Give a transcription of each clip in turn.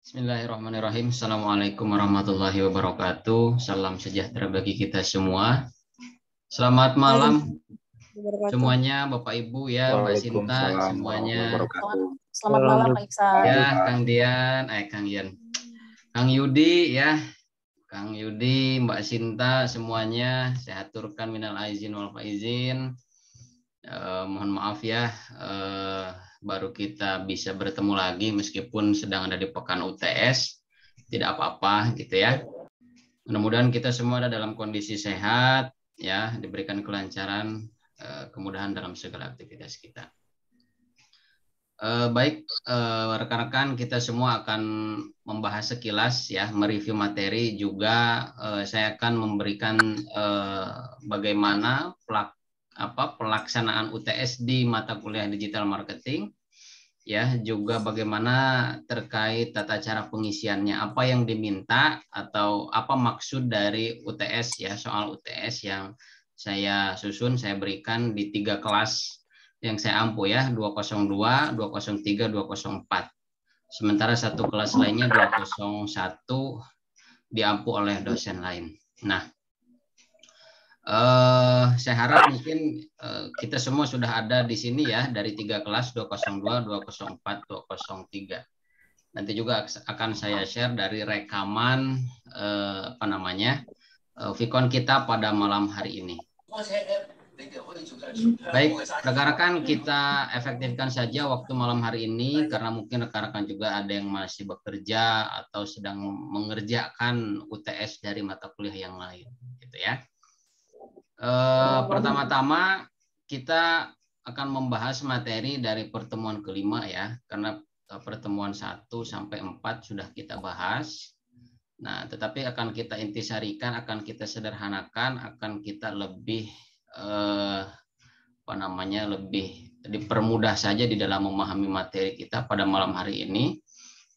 Bismillahirrahmanirrahim. Assalamualaikum warahmatullahi wabarakatuh. Salam sejahtera bagi kita semua. Selamat malam semuanya, Bapak Ibu ya, Mbak Sinta, Waalaikumsalam semuanya. Selamat malam, Pak Iksan. Ya, Kang Dian, Kang Dian, Kang Yudi ya, Kang Yudi, Mbak Sinta, semuanya. Saya aturkan minal aizin wal faizin. Mohon maaf ya, baru kita bisa bertemu lagi meskipun sedang ada di pekan UTS. Tidak apa-apa gitu ya. Mudah-mudahan kita semua ada dalam kondisi sehat ya, diberikan kelancaran, kemudahan dalam segala aktivitas kita. Baik, rekan-rekan, kita semua akan membahas sekilas ya, mereview materi juga. Saya akan memberikan bagaimana pelaksanaan UTS di mata kuliah digital marketing ya, juga bagaimana terkait tata cara pengisiannya, apa yang diminta atau apa maksud dari UTS ya, soal UTS yang saya susun, saya berikan di 3 kelas yang saya ampu ya, 202, 203, 204. Sementara satu kelas lainnya 201 diampu oleh dosen lain. Nah, saya harap mungkin kita semua sudah ada di sini ya, dari 3 kelas, 202, 204, 203. Nanti juga akan saya share dari rekaman Vicon kita pada malam hari ini. Baik, rekan-rekan, kita efektifkan saja waktu malam hari ini karena mungkin rekan-rekan juga ada yang masih bekerja atau sedang mengerjakan UTS dari mata kuliah yang lain, gitu ya. Pertama-tama kita akan membahas materi dari pertemuan kelima ya, karena pertemuan 1 sampai 4 sudah kita bahas. Nah, tetapi akan kita intisarikan, akan kita sederhanakan, akan kita lebih lebih dipermudah saja di dalam memahami materi kita pada malam hari ini,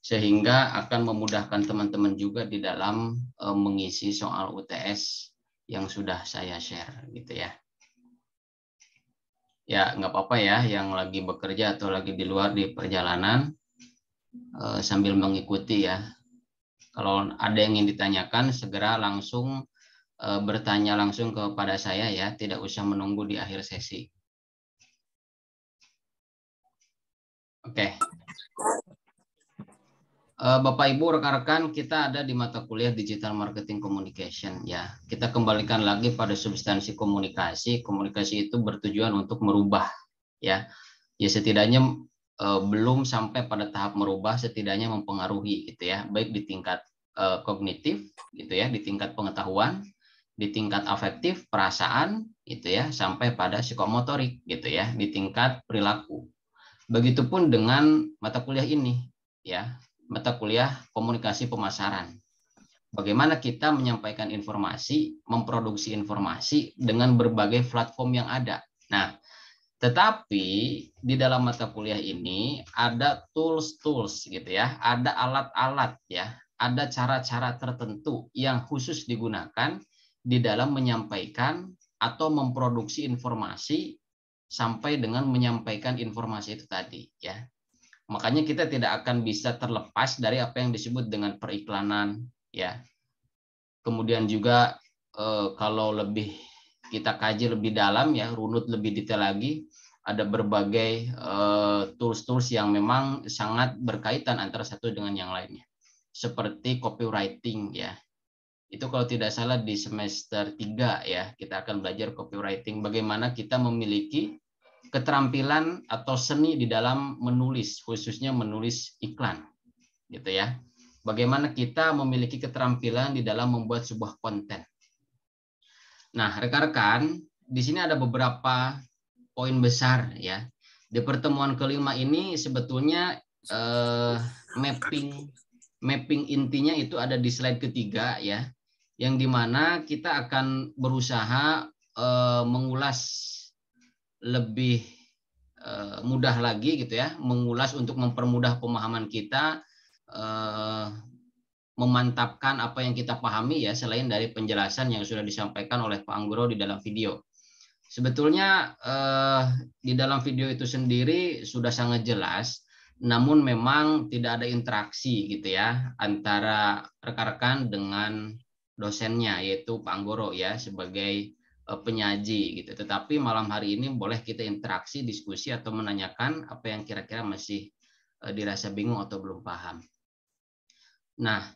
sehingga akan memudahkan teman-teman juga di dalam mengisi soal UTS yang sudah saya share gitu ya. Ya nggak apa-apa ya yang lagi bekerja atau lagi di luar di perjalanan sambil mengikuti ya. Kalau ada yang ingin ditanyakan segera langsung bertanya langsung kepada saya ya, tidak usah menunggu di akhir sesi. Oke. Bapak Ibu rekan-rekan, kita ada di mata kuliah Digital Marketing Communication ya. Kita kembalikan lagi pada substansi komunikasi. Komunikasi itu bertujuan untuk merubah ya. Ya setidaknya belum sampai pada tahap merubah, setidaknya mempengaruhi gitu ya, baik di tingkat kognitif gitu ya, di tingkat pengetahuan, di tingkat afektif, perasaan gitu ya, sampai pada psikomotorik gitu ya, di tingkat perilaku. Begitupun dengan mata kuliah ini ya, mata kuliah komunikasi pemasaran. Bagaimana kita menyampaikan informasi, memproduksi informasi dengan berbagai platform yang ada. Nah, tetapi di dalam mata kuliah ini ada tools-tools gitu ya, ada alat-alat ya, ada cara-cara tertentu yang khusus digunakan di dalam menyampaikan atau memproduksi informasi sampai dengan menyampaikan informasi itu tadi ya. Makanya kita tidak akan bisa terlepas dari apa yang disebut dengan periklanan ya. Kemudian juga kalau lebih kita kaji lebih dalam ya, runut lebih detail lagi, ada berbagai tools-tools yang memang sangat berkaitan antara satu dengan yang lainnya. Seperti copywriting ya. Itu kalau tidak salah di semester 3 ya, kita akan belajar copywriting, bagaimana kita memiliki keterampilan atau seni di dalam menulis, khususnya menulis iklan gitu ya. Bagaimana kita memiliki keterampilan di dalam membuat sebuah konten. Nah, rekan-rekan, di sini ada beberapa poin besar ya. Di pertemuan kelima ini sebetulnya mapping intinya itu ada di slide ketiga ya, yang dimana kita akan berusaha mengulas lebih mudah lagi gitu ya, mengulas untuk mempermudah pemahaman kita, memantapkan apa yang kita pahami ya, selain dari penjelasan yang sudah disampaikan oleh Pak Anggoro di dalam video. Sebetulnya di dalam video itu sendiri sudah sangat jelas, namun memang tidak ada interaksi gitu ya antara rekan-rekan dengan dosennya, yaitu Pak Anggoro ya sebagai penyaji gitu. Tetapi malam hari ini boleh kita interaksi, diskusi atau menanyakan apa yang kira-kira masih dirasa bingung atau belum paham. Nah,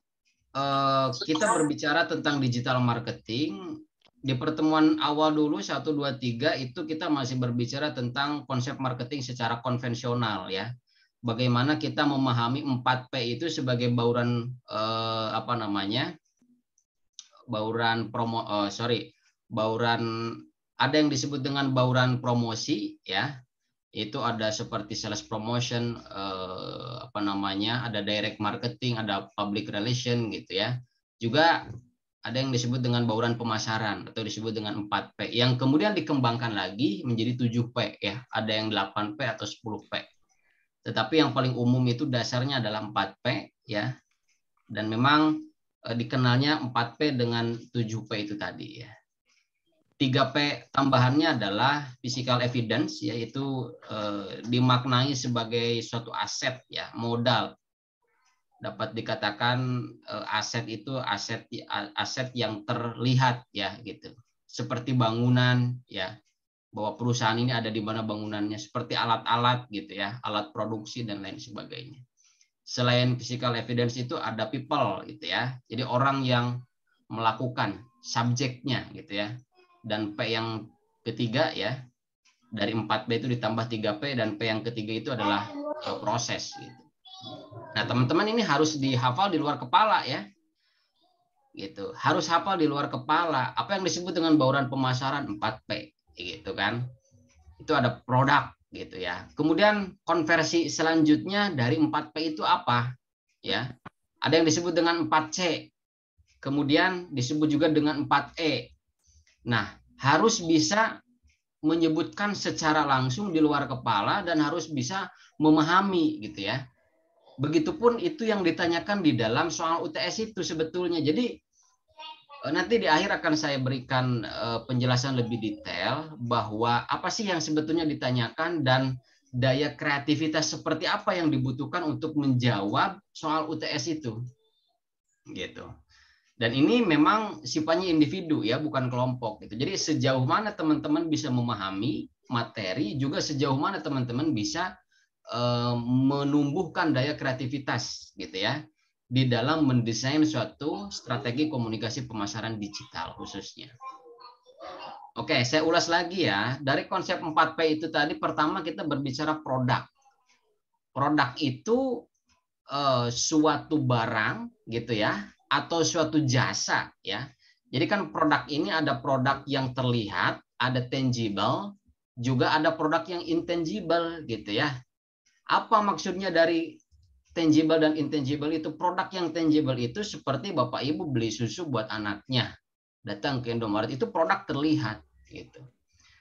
kita berbicara tentang digital marketing. Di pertemuan awal dulu 1, 2, 3 itu kita masih berbicara tentang konsep marketing secara konvensional ya. Bagaimana kita memahami 4P itu sebagai bauran bauran ada yang disebut dengan bauran promosi ya. Itu ada seperti sales promotion, ada direct marketing, ada public relation gitu ya. Juga ada yang disebut dengan bauran pemasaran atau disebut dengan 4P yang kemudian dikembangkan lagi menjadi 7P ya. Ada yang 8P atau 10P. Tetapi yang paling umum itu dasarnya adalah 4P ya. Dan memang dikenalnya 4P dengan 7P itu tadi ya. 3P tambahannya adalah physical evidence, yaitu dimaknai sebagai suatu aset ya, modal. Dapat dikatakan aset itu aset yang terlihat ya gitu. Seperti bangunan ya, bahwa perusahaan ini ada di mana bangunannya, seperti alat-alat gitu ya, alat produksi dan lain sebagainya. Selain physical evidence itu ada people gitu ya. Jadi orang yang melakukan, subjeknya gitu ya. Dan P yang ketiga ya, dari 4P itu ditambah 3P, dan P yang ketiga itu adalah proses gitu. Nah, teman-teman ini harus dihafal di luar kepala ya. Gitu. Harus hafal di luar kepala. Apa yang disebut dengan bauran pemasaran 4P gitu kan. Itu ada produk gitu ya. Kemudian konversi selanjutnya dari 4P itu apa? Ya. Ada yang disebut dengan 4C. Kemudian disebut juga dengan 4E. Nah, harus bisa menyebutkan secara langsung di luar kepala dan harus bisa memahami gitu ya. Begitupun itu yang ditanyakan di dalam soal UTS itu sebetulnya. Jadi nanti di akhir akan saya berikan penjelasan lebih detail bahwa apa sih yang sebetulnya ditanyakan dan daya kreativitas seperti apa yang dibutuhkan untuk menjawab soal UTS itu. Gitu. Dan ini memang sifatnya individu ya, bukan kelompok gitu. Jadi sejauh mana teman-teman bisa memahami materi, juga sejauh mana teman-teman bisa menumbuhkan daya kreativitas gitu ya di dalam mendesain suatu strategi komunikasi pemasaran digital khususnya. Oke, saya ulas lagi ya. Dari konsep 4P itu tadi, pertama kita berbicara produk. Produk itu suatu barang gitu ya, atau suatu jasa ya. Jadi kan produk ini ada produk yang terlihat, ada tangible, juga ada produk yang intangible gitu ya. Apa maksudnya dari tangible dan intangible itu? Produk yang tangible itu seperti Bapak Ibu beli susu buat anaknya, datang ke Indomaret, itu produk terlihat gitu.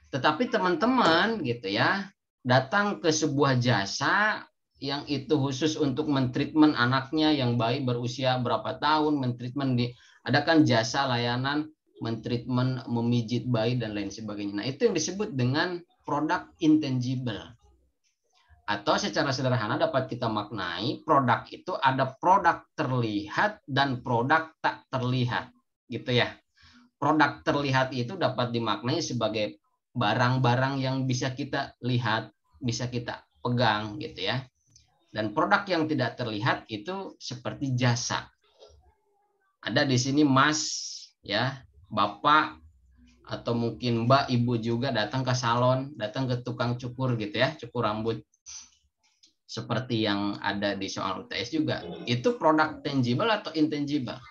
Tetapi teman-teman gitu ya, datang ke sebuah jasa yang itu khusus untuk mentreatment anaknya yang bayi berusia berapa tahun, mentreatment adakan jasa layanan mentreatment memijit bayi dan lain sebagainya. Nah, itu yang disebut dengan produk intangible. Atau secara sederhana dapat kita maknai produk itu ada produk terlihat dan produk tak terlihat gitu ya. Produk terlihat itu dapat dimaknai sebagai barang-barang yang bisa kita lihat, bisa kita pegang gitu ya. Dan produk yang tidak terlihat itu seperti jasa. Ada di sini Mas ya, Bapak atau mungkin Mbak, Ibu juga datang ke salon, datang ke tukang cukur gitu ya, cukur rambut. Seperti yang ada di soal UTS juga. Itu produk tangible atau intangible?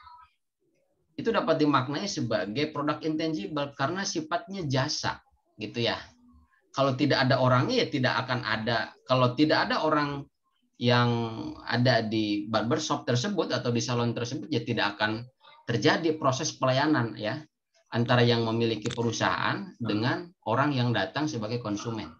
Itu dapat dimaknai sebagai produk intangible karena sifatnya jasa gitu ya. Kalau tidak ada orangnya ya tidak akan ada. Kalau tidak ada orang yang ada di barbershop tersebut atau di salon tersebut ya tidak akan terjadi proses pelayanan ya antara yang memiliki perusahaan dengan orang yang datang sebagai konsumen.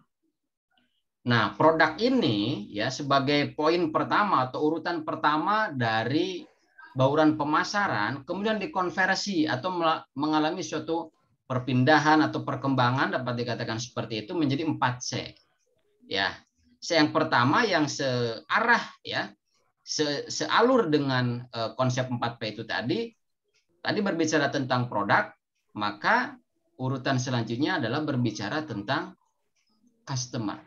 Nah, produk ini ya sebagai poin pertama atau urutan pertama dari bauran pemasaran, kemudian dikonversi atau mengalami suatu perpindahan atau perkembangan dapat dikatakan seperti itu menjadi 4C. Ya. Yang pertama yang searah ya, sealur dengan konsep 4P itu tadi berbicara tentang produk, maka urutan selanjutnya adalah berbicara tentang customer.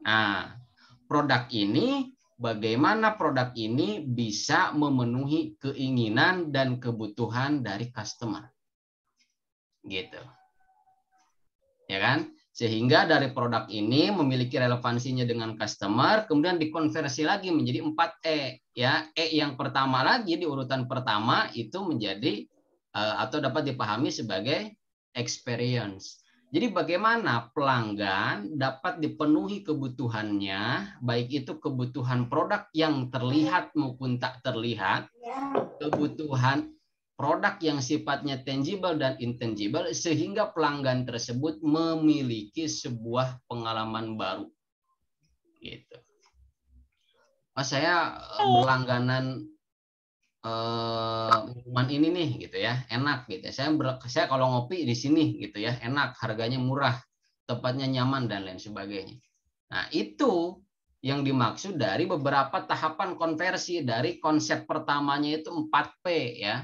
Nah, produk ini, bagaimana produk ini bisa memenuhi keinginan dan kebutuhan dari customer. Gitu. Ya kan? Sehingga dari produk ini memiliki relevansinya dengan customer, kemudian dikonversi lagi menjadi 4E. Ya, yang pertama lagi di urutan pertama itu menjadi atau dapat dipahami sebagai experience. Jadi bagaimana pelanggan dapat dipenuhi kebutuhannya, baik itu kebutuhan produk yang terlihat maupun tak terlihat, kebutuhan produk yang sifatnya tangible dan intangible, sehingga pelanggan tersebut memiliki sebuah pengalaman baru. Gitu. Saya berlangganan minuman ini nih gitu ya, enak gitu. Saya kalau ngopi di sini gitu ya, enak, harganya murah, tempatnya nyaman dan lain sebagainya. Nah, itu yang dimaksud dari beberapa tahapan konversi dari konsep pertamanya itu 4P ya.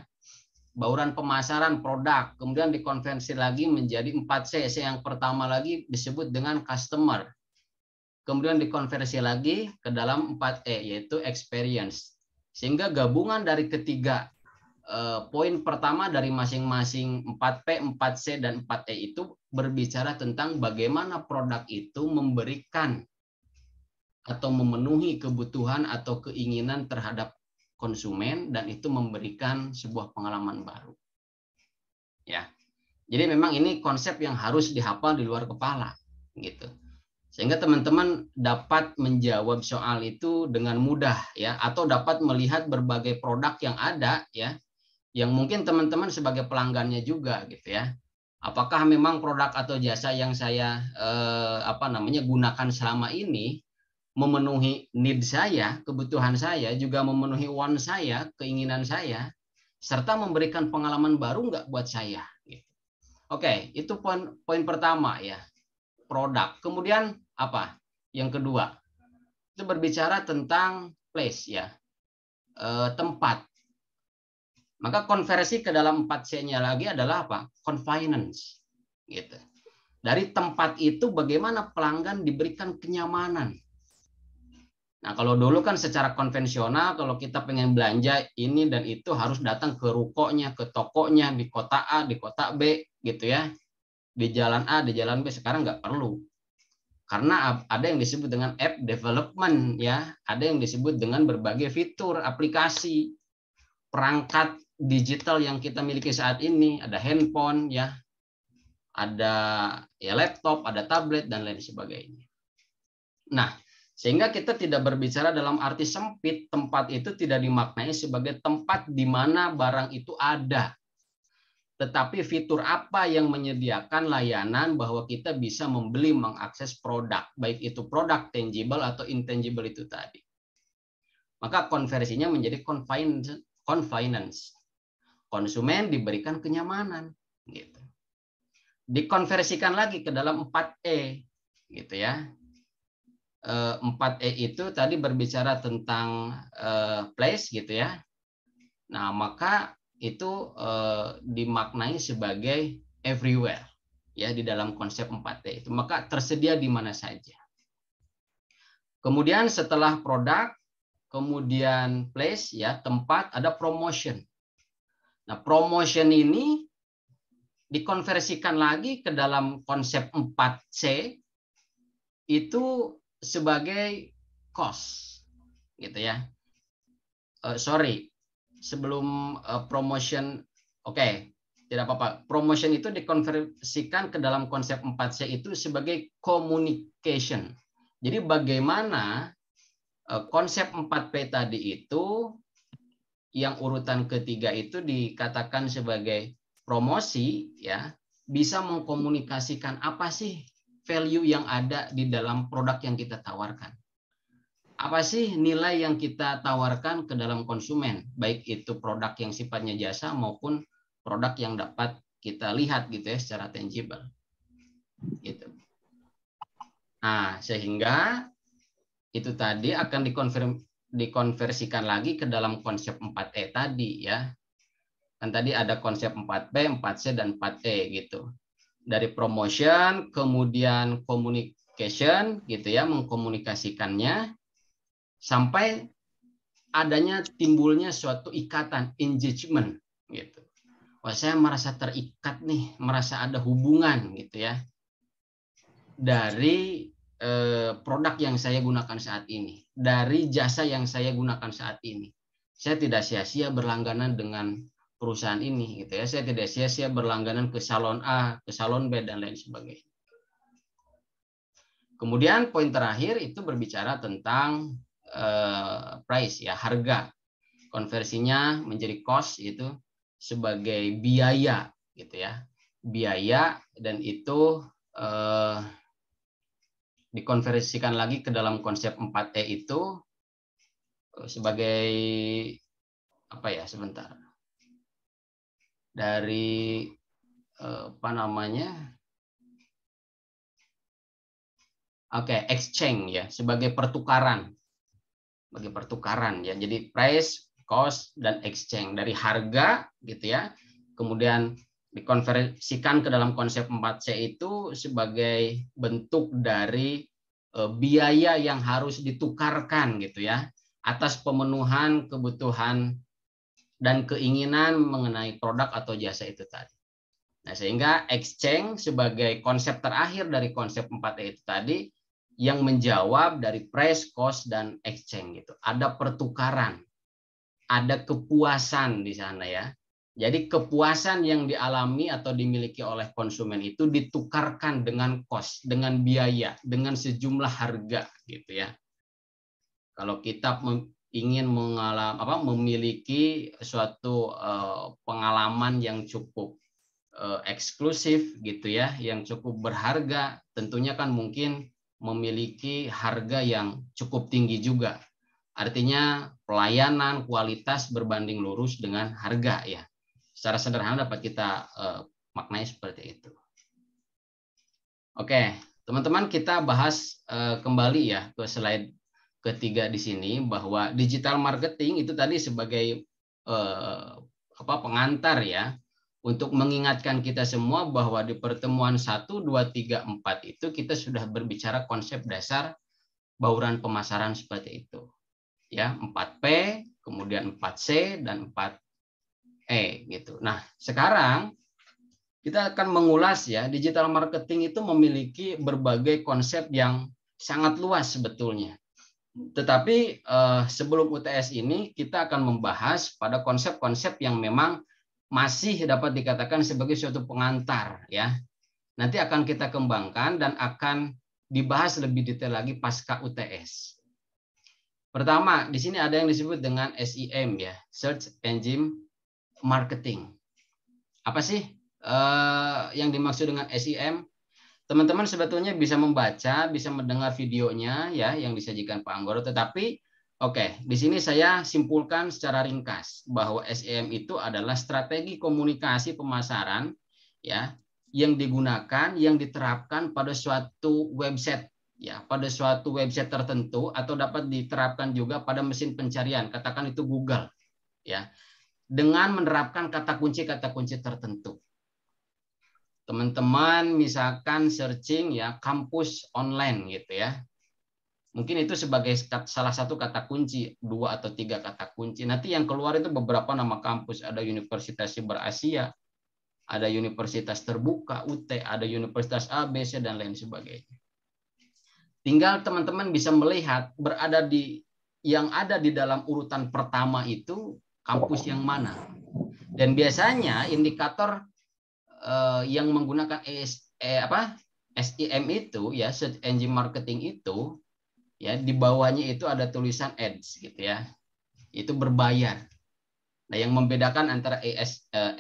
Bauran pemasaran produk, kemudian dikonversi lagi menjadi 4C. Yang pertama lagi disebut dengan customer. Kemudian dikonversi lagi ke dalam 4E yaitu experience. Sehingga gabungan dari ketiga poin pertama dari masing-masing 4P, 4C, dan 4E itu berbicara tentang bagaimana produk itu memberikan atau memenuhi kebutuhan atau keinginan terhadap konsumen dan itu memberikan sebuah pengalaman baru. Ya. Jadi memang ini konsep yang harus dihafal di luar kepala gitu. Sehingga teman-teman dapat menjawab soal itu dengan mudah ya, atau dapat melihat berbagai produk yang ada ya, yang mungkin teman-teman sebagai pelanggannya juga gitu ya. Apakah memang produk atau jasa yang saya gunakan selama ini memenuhi need saya, kebutuhan saya, juga memenuhi want saya, keinginan saya, serta memberikan pengalaman baru nggak buat saya. Gitu. Oke, itu poin pertama ya, produk. Kemudian apa? Yang kedua, itu berbicara tentang place ya, tempat. Maka konversi ke dalam 4C-nya lagi adalah apa? Convenience. Gitu. Dari tempat itu bagaimana pelanggan diberikan kenyamanan. Nah, kalau dulu kan secara konvensional kalau kita pengen belanja ini dan itu harus datang ke rukonya, ke tokonya, di kota A, di kota B gitu ya. Di jalan A, di jalan B. Sekarang nggak perlu. Karena ada yang disebut dengan app development ya, ada yang disebut dengan berbagai fitur aplikasi, perangkat digital yang kita miliki saat ini, ada handphone ya, ada ya laptop, ada tablet dan lain sebagainya. Nah, sehingga kita tidak berbicara dalam arti sempit, tempat itu tidak dimaknai sebagai tempat di mana barang itu ada. Tetapi fitur apa yang menyediakan layanan bahwa kita bisa membeli, mengakses produk, baik itu produk tangible atau intangible itu tadi. Maka konversinya menjadi convenience. Konsumen diberikan kenyamanan. Gitu. Dikonversikan lagi ke dalam 4E. Gitu ya. 4E itu tadi berbicara tentang place gitu ya. Nah, maka itu dimaknai sebagai everywhere ya di dalam konsep 4T itu. Maka tersedia di mana saja. Kemudian setelah produk, kemudian place ya, tempat, ada promotion. Nah, promotion ini dikonversikan lagi ke dalam konsep 4C itu sebagai cost gitu ya. Sebelum promotion, oke, tidak apa-apa. Promotion itu dikonversikan ke dalam konsep 4C itu sebagai communication. Jadi bagaimana konsep 4P tadi itu yang urutan ketiga itu dikatakan sebagai promosi ya, bisa mengkomunikasikan apa sih value yang ada di dalam produk yang kita tawarkan. Apa sih nilai yang kita tawarkan ke dalam konsumen, baik itu produk yang sifatnya jasa maupun produk yang dapat kita lihat gitu ya secara tangible. Gitu. Nah, sehingga itu tadi akan dikonversikan lagi ke dalam konsep 4E tadi ya. Kan tadi ada konsep 4P, 4C, dan 4E gitu. Dari promotion, kemudian communication gitu ya, mengkomunikasikannya, sampai adanya timbulnya suatu ikatan, engagement gitu. Wah, saya merasa terikat nih, merasa ada hubungan gitu ya dari produk yang saya gunakan saat ini, dari jasa yang saya gunakan saat ini. Saya tidak sia-sia berlangganan dengan perusahaan ini gitu ya. Saya tidak sia-sia berlangganan ke salon A, ke salon B, dan lain sebagainya. Kemudian poin terakhir itu berbicara tentang price ya, harga. Konversinya menjadi cost itu sebagai biaya gitu ya. Biaya, dan itu dikonversikan lagi ke dalam konsep 4E itu sebagai apa ya, sebentar. Dari apa namanya? Oke, exchange ya, sebagai pertukaran. Sebagai pertukaran ya. Jadi price, cost, dan exchange, dari harga gitu ya. Kemudian dikonversikan ke dalam konsep 4C itu sebagai bentuk dari biaya yang harus ditukarkan gitu ya, atas pemenuhan kebutuhan dan keinginan mengenai produk atau jasa itu tadi. Nah, sehingga exchange sebagai konsep terakhir dari konsep 4E itu tadi yang menjawab dari price, cost, dan exchange gitu. Ada pertukaran, ada kepuasan di sana ya. Jadi kepuasan yang dialami atau dimiliki oleh konsumen itu ditukarkan dengan cost, dengan biaya, dengan sejumlah harga gitu ya. Kalau kita ingin memiliki suatu pengalaman yang cukup eksklusif gitu ya, yang cukup berharga, tentunya kan mungkin memiliki harga yang cukup tinggi juga. Artinya pelayanan, kualitas berbanding lurus dengan harga ya. Secara sederhana dapat kita maknai seperti itu. Oke, teman-teman, kita bahas kembali ya ke slide ketiga di sini, bahwa digital marketing itu tadi sebagai pengantar ya, untuk mengingatkan kita semua bahwa di pertemuan 1, 2, 3, 4 itu kita sudah berbicara konsep dasar bauran pemasaran seperti itu. Ya, 4P, kemudian 4C, dan 4E gitu. Nah, sekarang kita akan mengulas ya, digital marketing itu memiliki berbagai konsep yang sangat luas sebetulnya. Tetapi sebelum UTS ini kita akan membahas pada konsep-konsep yang memang masih dapat dikatakan sebagai suatu pengantar ya. Nanti akan kita kembangkan dan akan dibahas lebih detail lagi pasca UTS. Pertama, di sini ada yang disebut dengan SEM ya, Search Engine Marketing. Apa sih yang dimaksud dengan SEM? Teman-teman sebetulnya bisa membaca, bisa mendengar videonya ya yang disajikan Pak Anggoro, tetapi di sini saya simpulkan secara ringkas bahwa SEM itu adalah strategi komunikasi pemasaran ya yang digunakan, yang diterapkan pada suatu website ya, pada suatu website tertentu, atau dapat diterapkan juga pada mesin pencarian, katakan itu Google ya, dengan menerapkan kata kunci tertentu. Teman-teman misalkan searching ya kampus online gitu ya. Mungkin itu sebagai salah satu kata kunci, 2 atau 3 kata kunci. Nanti yang keluar itu beberapa nama kampus, ada Universitas Siber Asia, ada Universitas Terbuka, UT, ada Universitas A, B, C, dan lain sebagainya. Tinggal teman-teman bisa melihat yang ada di dalam urutan pertama itu kampus yang mana. Dan biasanya indikator yang menggunakan SEM itu ya, Search Engine Marketing itu ya, di bawahnya itu ada tulisan ads gitu ya, itu berbayar. Nah, yang membedakan antara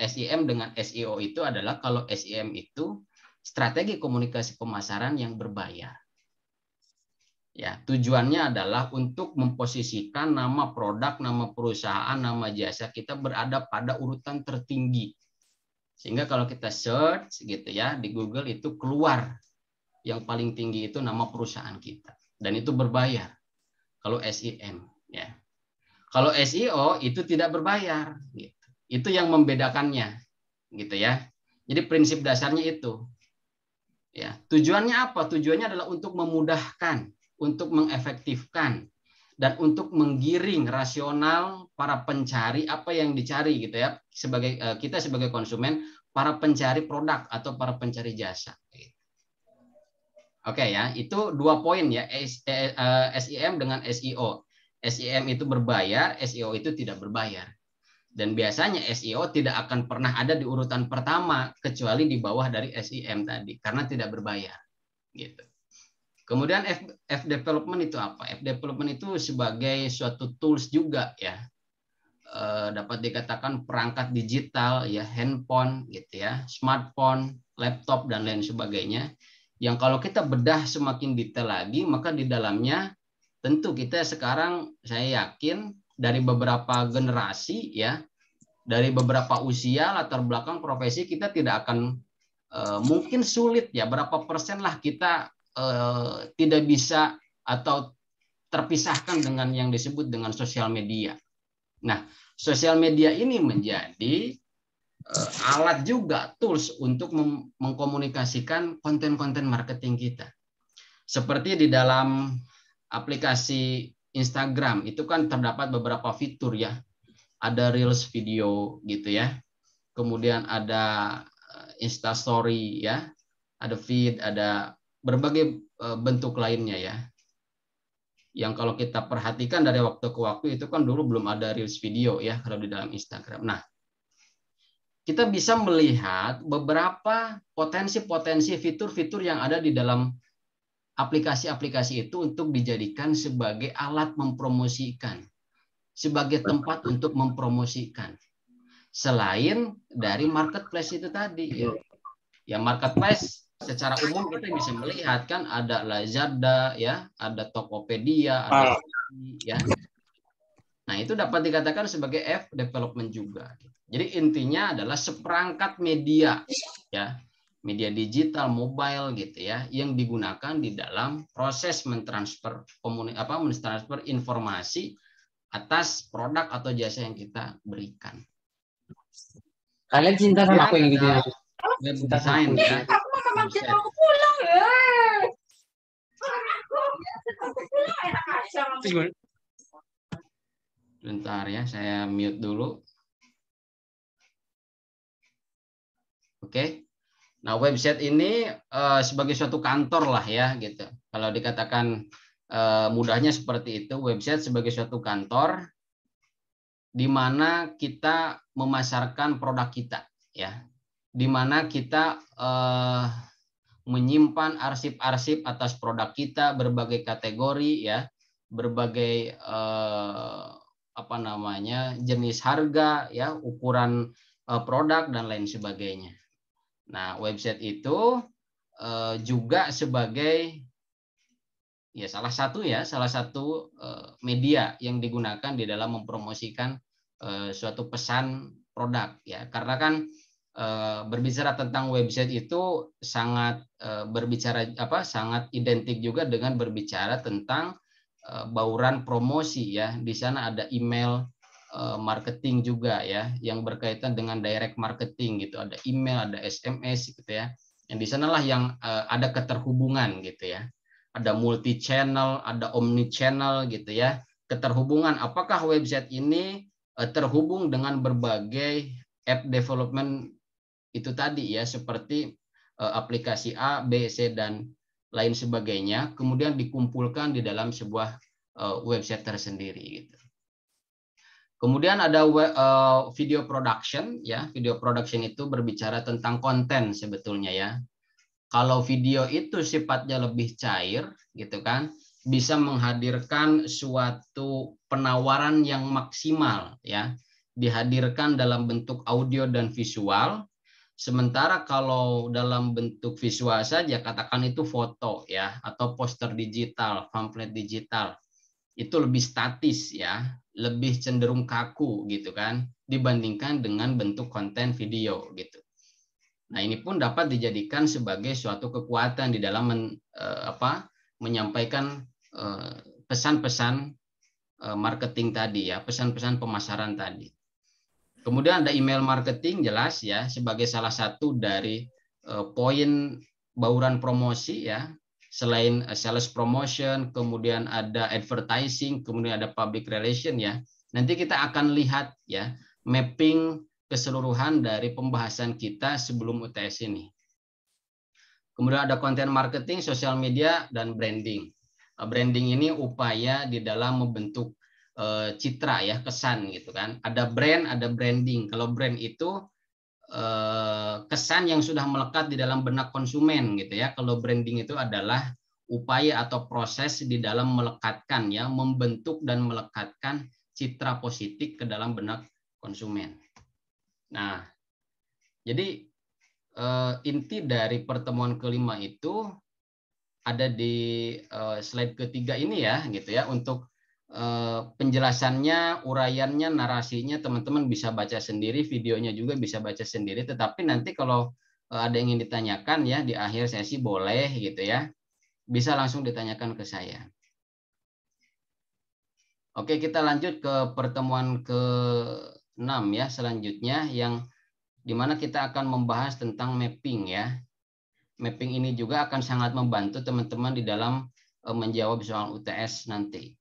SEM dengan SEO itu adalah kalau SEM itu strategi komunikasi pemasaran yang berbayar. Ya, tujuannya adalah untuk memposisikan nama produk, nama perusahaan, nama jasa kita berada pada urutan tertinggi. Sehingga kalau kita search gitu ya di Google itu keluar yang paling tinggi itu nama perusahaan kita, dan itu berbayar. Kalau SEM ya. Kalau SEO itu tidak berbayar gitu. Itu yang membedakannya gitu ya. Jadi prinsip dasarnya itu. Ya, tujuannya apa? Tujuannya adalah untuk memudahkan, untuk mengefektifkan dan untuk menggiring rasional para pencari apa yang dicari gitu ya. Sebagai kita sebagai konsumen, para pencari produk atau para pencari jasa. Oke ya, itu 2 poin ya, SEM dengan SEO. SEM itu berbayar, SEO itu tidak berbayar. Dan biasanya SEO tidak akan pernah ada di urutan pertama kecuali di bawah dari SEM tadi karena tidak berbayar gitu. Kemudian F development itu apa? F development itu sebagai suatu tools juga ya. Dapat dikatakan perangkat digital ya, handphone gitu ya, smartphone, laptop dan lain sebagainya. Yang kalau kita bedah semakin detail lagi, maka di dalamnya tentu kita sekarang saya yakin dari beberapa generasi ya, dari beberapa usia latar belakang profesi kita tidak akan mungkin sulit ya berapa persen lah kita tidak bisa atau terpisahkan dengan yang disebut dengan sosial media. Nah, sosial media ini menjadi alat juga tools untuk mengkomunikasikan konten-konten marketing kita. Seperti di dalam aplikasi Instagram itu kan terdapat beberapa fitur ya. Ada Reels video gitu ya. Kemudian ada Insta Story ya. Ada feed, ada berbagai bentuk lainnya ya. Yang kalau kita perhatikan dari waktu ke waktu itu kan dulu belum ada Reels video ya kalau di dalam Instagram. Nah, kita bisa melihat beberapa potensi-potensi fitur-fitur yang ada di dalam aplikasi-aplikasi itu untuk dijadikan sebagai alat mempromosikan, sebagai tempat untuk mempromosikan. Selain dari marketplace itu tadi ya. Ya marketplace secara umum kita bisa melihat kan ada Lazada ya, ada Tokopedia, ada ya. Nah, itu dapat dikatakan sebagai F development juga. Jadi intinya adalah seperangkat media ya, media digital, mobile gitu ya, yang digunakan di dalam proses mentransfer mentransfer informasi atas produk atau jasa yang kita berikan. Kalian cinta sama aku yang gitu ya. Web design ya. Aku pulang ya. Bentar ya, saya mute dulu. Oke. Nah, website ini sebagai suatu kantor lah ya gitu. Kalau dikatakan mudahnya seperti itu, website sebagai suatu kantor di mana kita memasarkan produk kita ya. Di mana kita menyimpan arsip-arsip atas produk kita, berbagai kategori ya, berbagai jenis harga ya, ukuran produk dan lain sebagainya. Nah, website itu juga sebagai ya salah satu media yang digunakan di dalam mempromosikan suatu pesan produk ya. Karena kan berbicara tentang website itu sangat sangat identik juga dengan berbicara tentang bauran promosi ya. Di sana ada email marketing juga ya, yang berkaitan dengan direct marketing gitu. Ada email, ada SMS gitu ya. Yang di sanalah yang ada keterhubungan gitu ya. Ada multi channel, ada omni channel gitu ya. Keterhubungan apakah website ini terhubung dengan berbagai app development itu tadi ya, seperti aplikasi A, B, C dan lain sebagainya, kemudian dikumpulkan di dalam sebuah website tersendiri gitu. Kemudian ada video production ya. Video production itu berbicara tentang konten sebetulnya ya. Kalau video itu sifatnya lebih cair gitu kan, bisa menghadirkan suatu penawaran yang maksimal ya, dihadirkan dalam bentuk audio dan visual. Sementara kalau dalam bentuk visual saja, katakan itu foto ya, atau poster digital, pamflet digital, itu lebih statis ya, lebih cenderung kaku gitu kan, dibandingkan dengan bentuk konten video gitu. Nah, ini pun dapat dijadikan sebagai suatu kekuatan di dalam menyampaikan pesan-pesan marketing tadi ya, pesan-pesan pemasaran tadi. Kemudian ada email marketing, jelas ya, sebagai salah satu dari poin bauran promosi ya. Selain sales promotion, kemudian ada advertising, kemudian ada public relation ya. Nanti kita akan lihat ya mapping keseluruhan dari pembahasan kita sebelum UTS ini. Kemudian ada content marketing, social media, dan branding. Branding ini upaya di dalam membentuk citra ya, kesan gitu kan. Ada brand, ada branding. Kalau brand itu kesan yang sudah melekat di dalam benak konsumen gitu ya. Kalau branding itu adalah upaya atau proses di dalam melekatkan ya, membentuk dan melekatkan citra positif ke dalam benak konsumen. Nah, jadi inti dari pertemuan kelima itu ada di slide ketiga ini ya, gitu ya. Untuk penjelasannya, uraiannya, narasinya teman-teman bisa baca sendiri, videonya juga bisa baca sendiri. Tetapi nanti kalau ada yang ingin ditanyakan ya di akhir sesi boleh gitu ya, bisa langsung ditanyakan ke saya. Oke, kita lanjut ke pertemuan ke-6 ya, selanjutnya yang dimana kita akan membahas tentang mapping ya. Mapping ini juga akan sangat membantu teman-teman di dalam menjawab soal UTS nanti.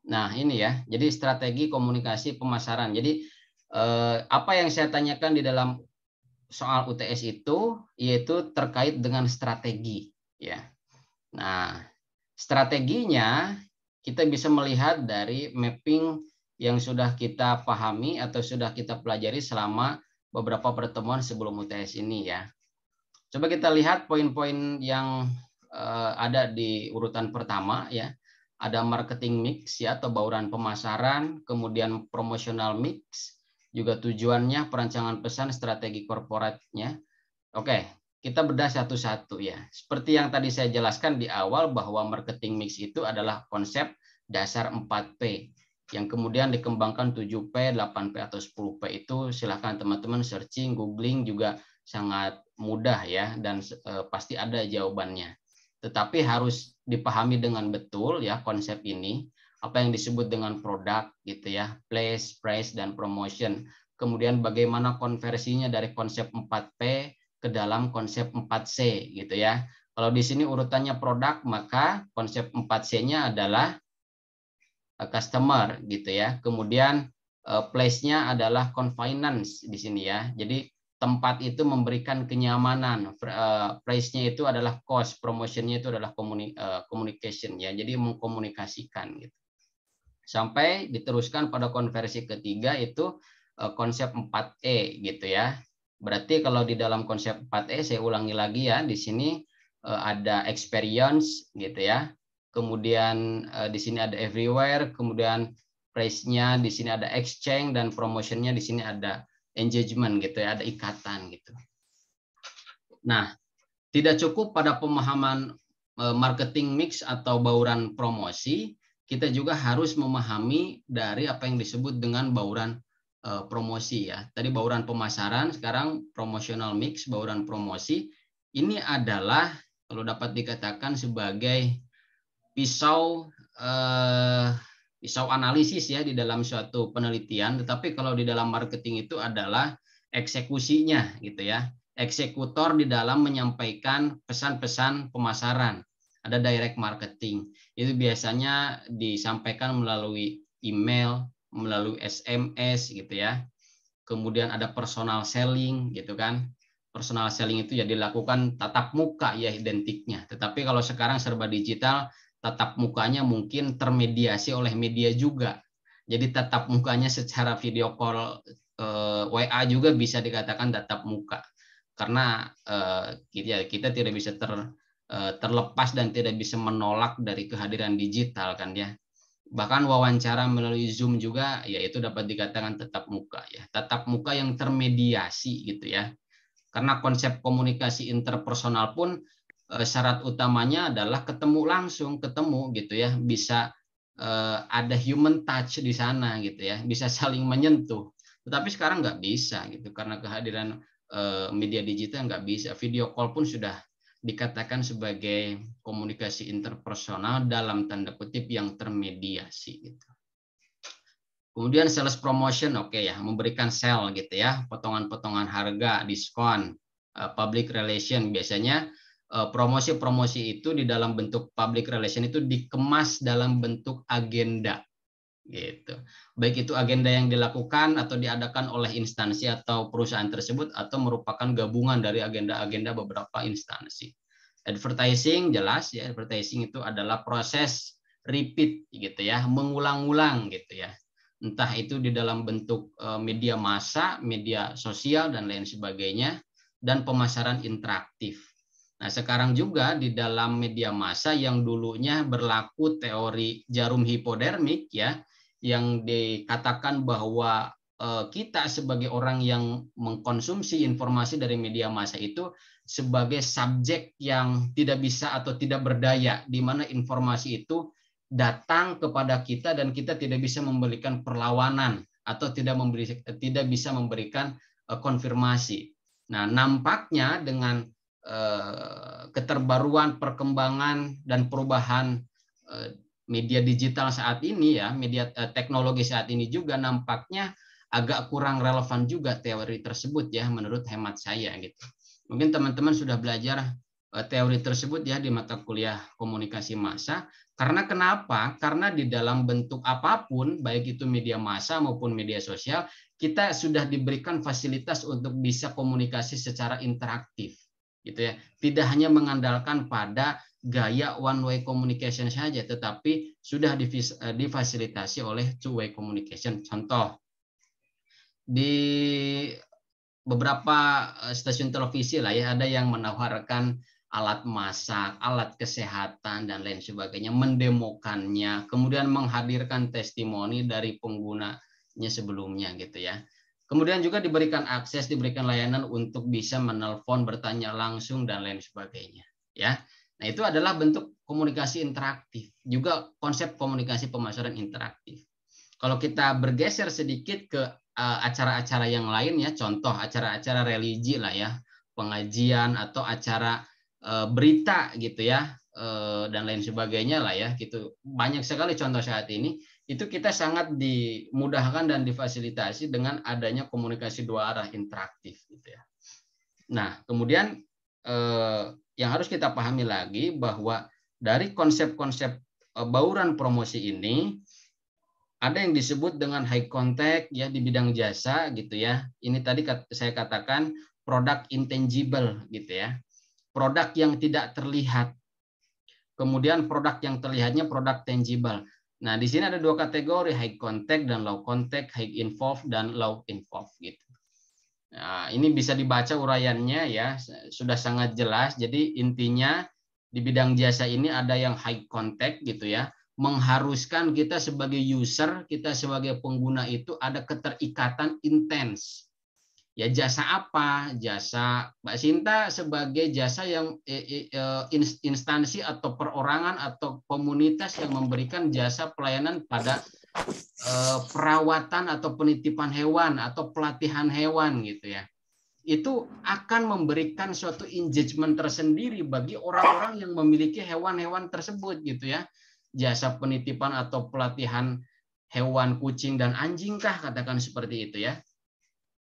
Nah, ini ya. Jadi strategi komunikasi pemasaran. Jadi apa yang saya tanyakan di dalam soal UTS itu yaitu terkait dengan strategi ya. Nah, strateginya kita bisa melihat dari mapping yang sudah kita pahami atau sudah kita pelajari selama beberapa pertemuan sebelum UTS ini ya. Coba kita lihat poin-poin yang ada di urutan pertama ya. Ada marketing mix ya atau bauran pemasaran, kemudian promotional mix, juga tujuannya, perancangan pesan, strategi korporatnya. Oke, kita bedah satu-satu ya. Seperti yang tadi saya jelaskan di awal bahwa marketing mix itu adalah konsep dasar 4P yang kemudian dikembangkan 7P, 8P atau 10P itu silahkan teman-teman searching, googling juga sangat mudah ya dan pasti ada jawabannya. Tetapi harus dipahami dengan betul ya konsep ini, apa yang disebut dengan produk gitu ya, place, price dan promotion. Kemudian bagaimana konversinya dari konsep 4P ke dalam konsep 4C gitu ya. Kalau di sini urutannya produk, maka konsep 4C-nya adalah customer gitu ya. Kemudian place-nya adalah convenience di sini ya. Jadi tempat itu memberikan kenyamanan. Price-nya itu adalah cost, promotion-nya itu adalah communication ya. Jadi mengkomunikasikan gitu. Sampai diteruskan pada konversi ketiga itu konsep 4E gitu ya. Berarti kalau di dalam konsep 4E saya ulangi lagi ya, di sini ada experience gitu ya. Kemudian di sini ada everywhere, kemudian price-nya di sini ada exchange dan promotion-nya di sini ada engagement gitu ya, ada ikatan gitu. Nah, tidak cukup pada pemahaman marketing mix atau bauran promosi, kita juga harus memahami dari apa yang disebut dengan bauran promosi ya. Tadi bauran pemasaran, sekarang promotional mix, bauran promosi. Ini adalah kalau dapat dikatakan sebagai pisau analisis ya di dalam suatu penelitian, tetapi kalau di dalam marketing itu adalah eksekusinya gitu ya. Eksekutor di dalam menyampaikan pesan-pesan pemasaran. Ada direct marketing. Itu biasanya disampaikan melalui email, melalui SMS gitu ya. Kemudian ada personal selling gitu kan. Personal selling itu ya dilakukan tatap muka ya identiknya. Tetapi kalau sekarang serba digital, tatap mukanya mungkin termediasi oleh media juga. Jadi tatap mukanya secara video call WA juga bisa dikatakan tatap muka. Karena kita tidak bisa terlepas dan tidak bisa menolak dari kehadiran digital kan ya. Bahkan wawancara melalui Zoom juga yaitu dapat dikatakan tatap muka ya. Tatap muka yang termediasi gitu ya. Karena konsep komunikasi interpersonal pun syarat utamanya adalah ketemu langsung, ketemu gitu ya, bisa ada human touch di sana gitu ya, bisa saling menyentuh. Tetapi sekarang nggak bisa gitu karena kehadiran media digital nggak bisa. Video call pun sudah dikatakan sebagai komunikasi interpersonal dalam tanda kutip yang termediasi gitu. Kemudian sales promotion, oke ya, memberikan sale gitu ya, potongan-potongan harga, diskon, public relation. Biasanya promosi-promosi itu di dalam bentuk public relation itu dikemas dalam bentuk agenda gitu. Baik itu agenda yang dilakukan atau diadakan oleh instansi atau perusahaan tersebut atau merupakan gabungan dari agenda-agenda beberapa instansi. Advertising jelas ya, advertising itu adalah proses repeat gitu ya, mengulang-ulang gitu ya. Entah itu di dalam bentuk media massa, media sosial dan lain sebagainya, dan pemasaran interaktif. Nah, sekarang juga di dalam media massa yang dulunya berlaku teori jarum hipodermik ya, yang dikatakan bahwa kita sebagai orang yang mengkonsumsi informasi dari media massa itu sebagai subjek yang tidak bisa atau tidak berdaya, di mana informasi itu datang kepada kita dan kita tidak bisa memberikan perlawanan atau tidak bisa memberikan konfirmasi. Nah, nampaknya dengan keterbaruan, perkembangan dan perubahan media digital saat ini ya, media teknologi saat ini juga nampaknya agak kurang relevan juga teori tersebut ya, menurut hemat saya gitu. Mungkin teman-teman sudah belajar teori tersebut ya di mata kuliah komunikasi massa. Karena kenapa? Karena di dalam bentuk apapun, baik itu media massa maupun media sosial, kita sudah diberikan fasilitas untuk bisa komunikasi secara interaktif, gitu ya. Tidak hanya mengandalkan pada gaya one way communication saja, tetapi sudah difasilitasi oleh two way communication. Contoh, di beberapa stasiun televisi lah ya, ada yang menawarkan alat masak, alat kesehatan, dan lain sebagainya, mendemokannya, kemudian menghadirkan testimoni dari penggunanya sebelumnya gitu ya. Kemudian juga diberikan akses, diberikan layanan untuk bisa menelpon, bertanya langsung, dan lain sebagainya. Ya, nah itu adalah bentuk komunikasi interaktif, juga konsep komunikasi pemasaran interaktif. Kalau kita bergeser sedikit ke acara-acara yang lain ya, contoh acara-acara religi lah ya, pengajian atau acara berita gitu ya, dan lain sebagainya lah ya, gitu. Banyak sekali contoh saat ini. Itu kita sangat dimudahkan dan difasilitasi dengan adanya komunikasi dua arah interaktif gitu ya. Nah, kemudian yang harus kita pahami lagi bahwa dari konsep-konsep bauran promosi ini ada yang disebut dengan high contact ya di bidang jasa gitu ya. Ini tadi saya katakan produk intangible gitu ya. Produk yang tidak terlihat. Kemudian produk yang terlihatnya produk tangible. Nah, di sini ada dua kategori, high contact dan low contact, high involved dan low involved gitu. Nah, ini bisa dibaca uraiannya ya, sudah sangat jelas. Jadi intinya di bidang jasa ini ada yang high contact gitu ya, mengharuskan kita sebagai user, kita sebagai pengguna itu ada keterikatan intens. Ya jasa apa? Jasa Mbak Sinta sebagai jasa yang instansi atau perorangan atau komunitas yang memberikan jasa pelayanan pada perawatan atau penitipan hewan atau pelatihan hewan gitu ya. Itu akan memberikan suatu engagement tersendiri bagi orang-orang yang memiliki hewan-hewan tersebut gitu ya. Jasa penitipan atau pelatihan hewan kucing dan anjing kah, katakan seperti itu ya.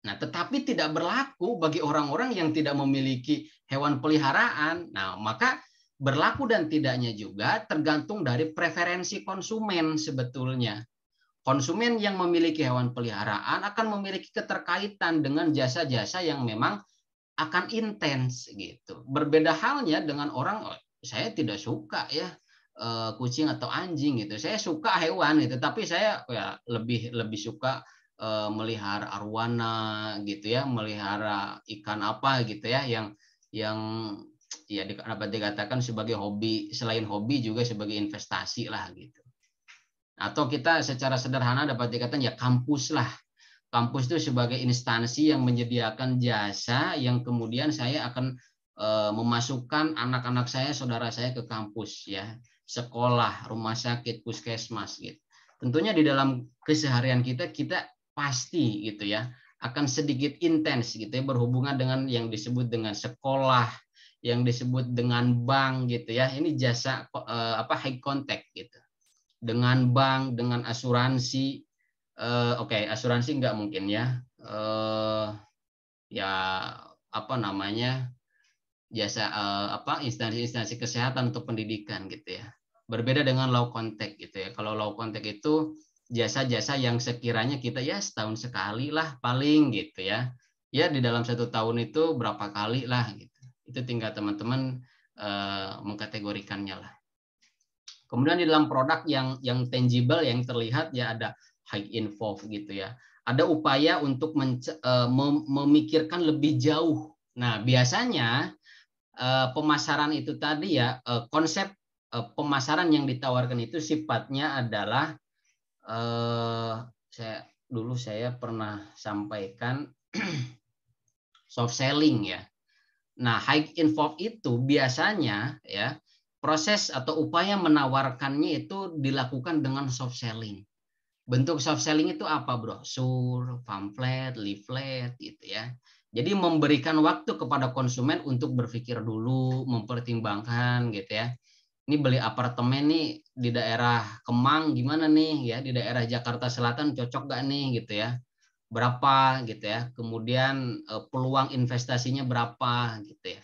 Nah, tetapi tidak berlaku bagi orang-orang yang tidak memiliki hewan peliharaan. Nah, maka berlaku dan tidaknya juga tergantung dari preferensi konsumen sebetulnya. Konsumen yang memiliki hewan peliharaan akan memiliki keterkaitan dengan jasa-jasa yang memang akan intens gitu. Berbeda halnya dengan orang, oh, saya tidak suka ya kucing atau anjing gitu. Saya suka hewan gitu, tapi saya ya lebih suka melihara arwana gitu ya, melihara ikan apa gitu ya, yang ya dapat dikatakan sebagai hobi, selain hobi juga sebagai investasi lah gitu. Atau kita secara sederhana dapat dikatakan ya kampus lah. Kampus itu sebagai instansi yang menyediakan jasa yang kemudian saya akan memasukkan anak-anak saya, saudara saya ke kampus ya, sekolah, rumah sakit, puskesmas gitu. Tentunya di dalam keseharian kita pasti gitu ya akan sedikit intens gitu ya berhubungan dengan yang disebut dengan sekolah, yang disebut dengan bank gitu ya. Ini jasa high contact gitu. Dengan bank, dengan asuransi. Oke, asuransi nggak mungkin ya. Ya apa namanya? Jasa instansi-instansi kesehatan atau pendidikan gitu ya. Berbeda dengan low contact gitu ya. Kalau low contact itu jasa-jasa yang sekiranya kita ya setahun sekali lah paling gitu ya. Ya di dalam 1 tahun itu berapa kali lah gitu. Itu tinggal teman-teman mengkategorikannya lah. Kemudian di dalam produk yang tangible yang terlihat ya ada high involve gitu ya. Ada upaya untuk memikirkan lebih jauh. Nah, biasanya pemasaran itu tadi ya, konsep pemasaran yang ditawarkan itu sifatnya adalah saya pernah sampaikan soft selling ya. Nah, high involve itu biasanya ya proses atau upaya menawarkannya itu dilakukan dengan soft selling. Bentuk soft selling itu apa, brosur, pamflet, leaflet gitu ya. Jadi memberikan waktu kepada konsumen untuk berpikir dulu, mempertimbangkan gitu ya. Ini beli apartemen nih di daerah Kemang gimana nih ya, di daerah Jakarta Selatan cocok gak nih gitu ya. Berapa gitu ya. Kemudian peluang investasinya berapa gitu ya.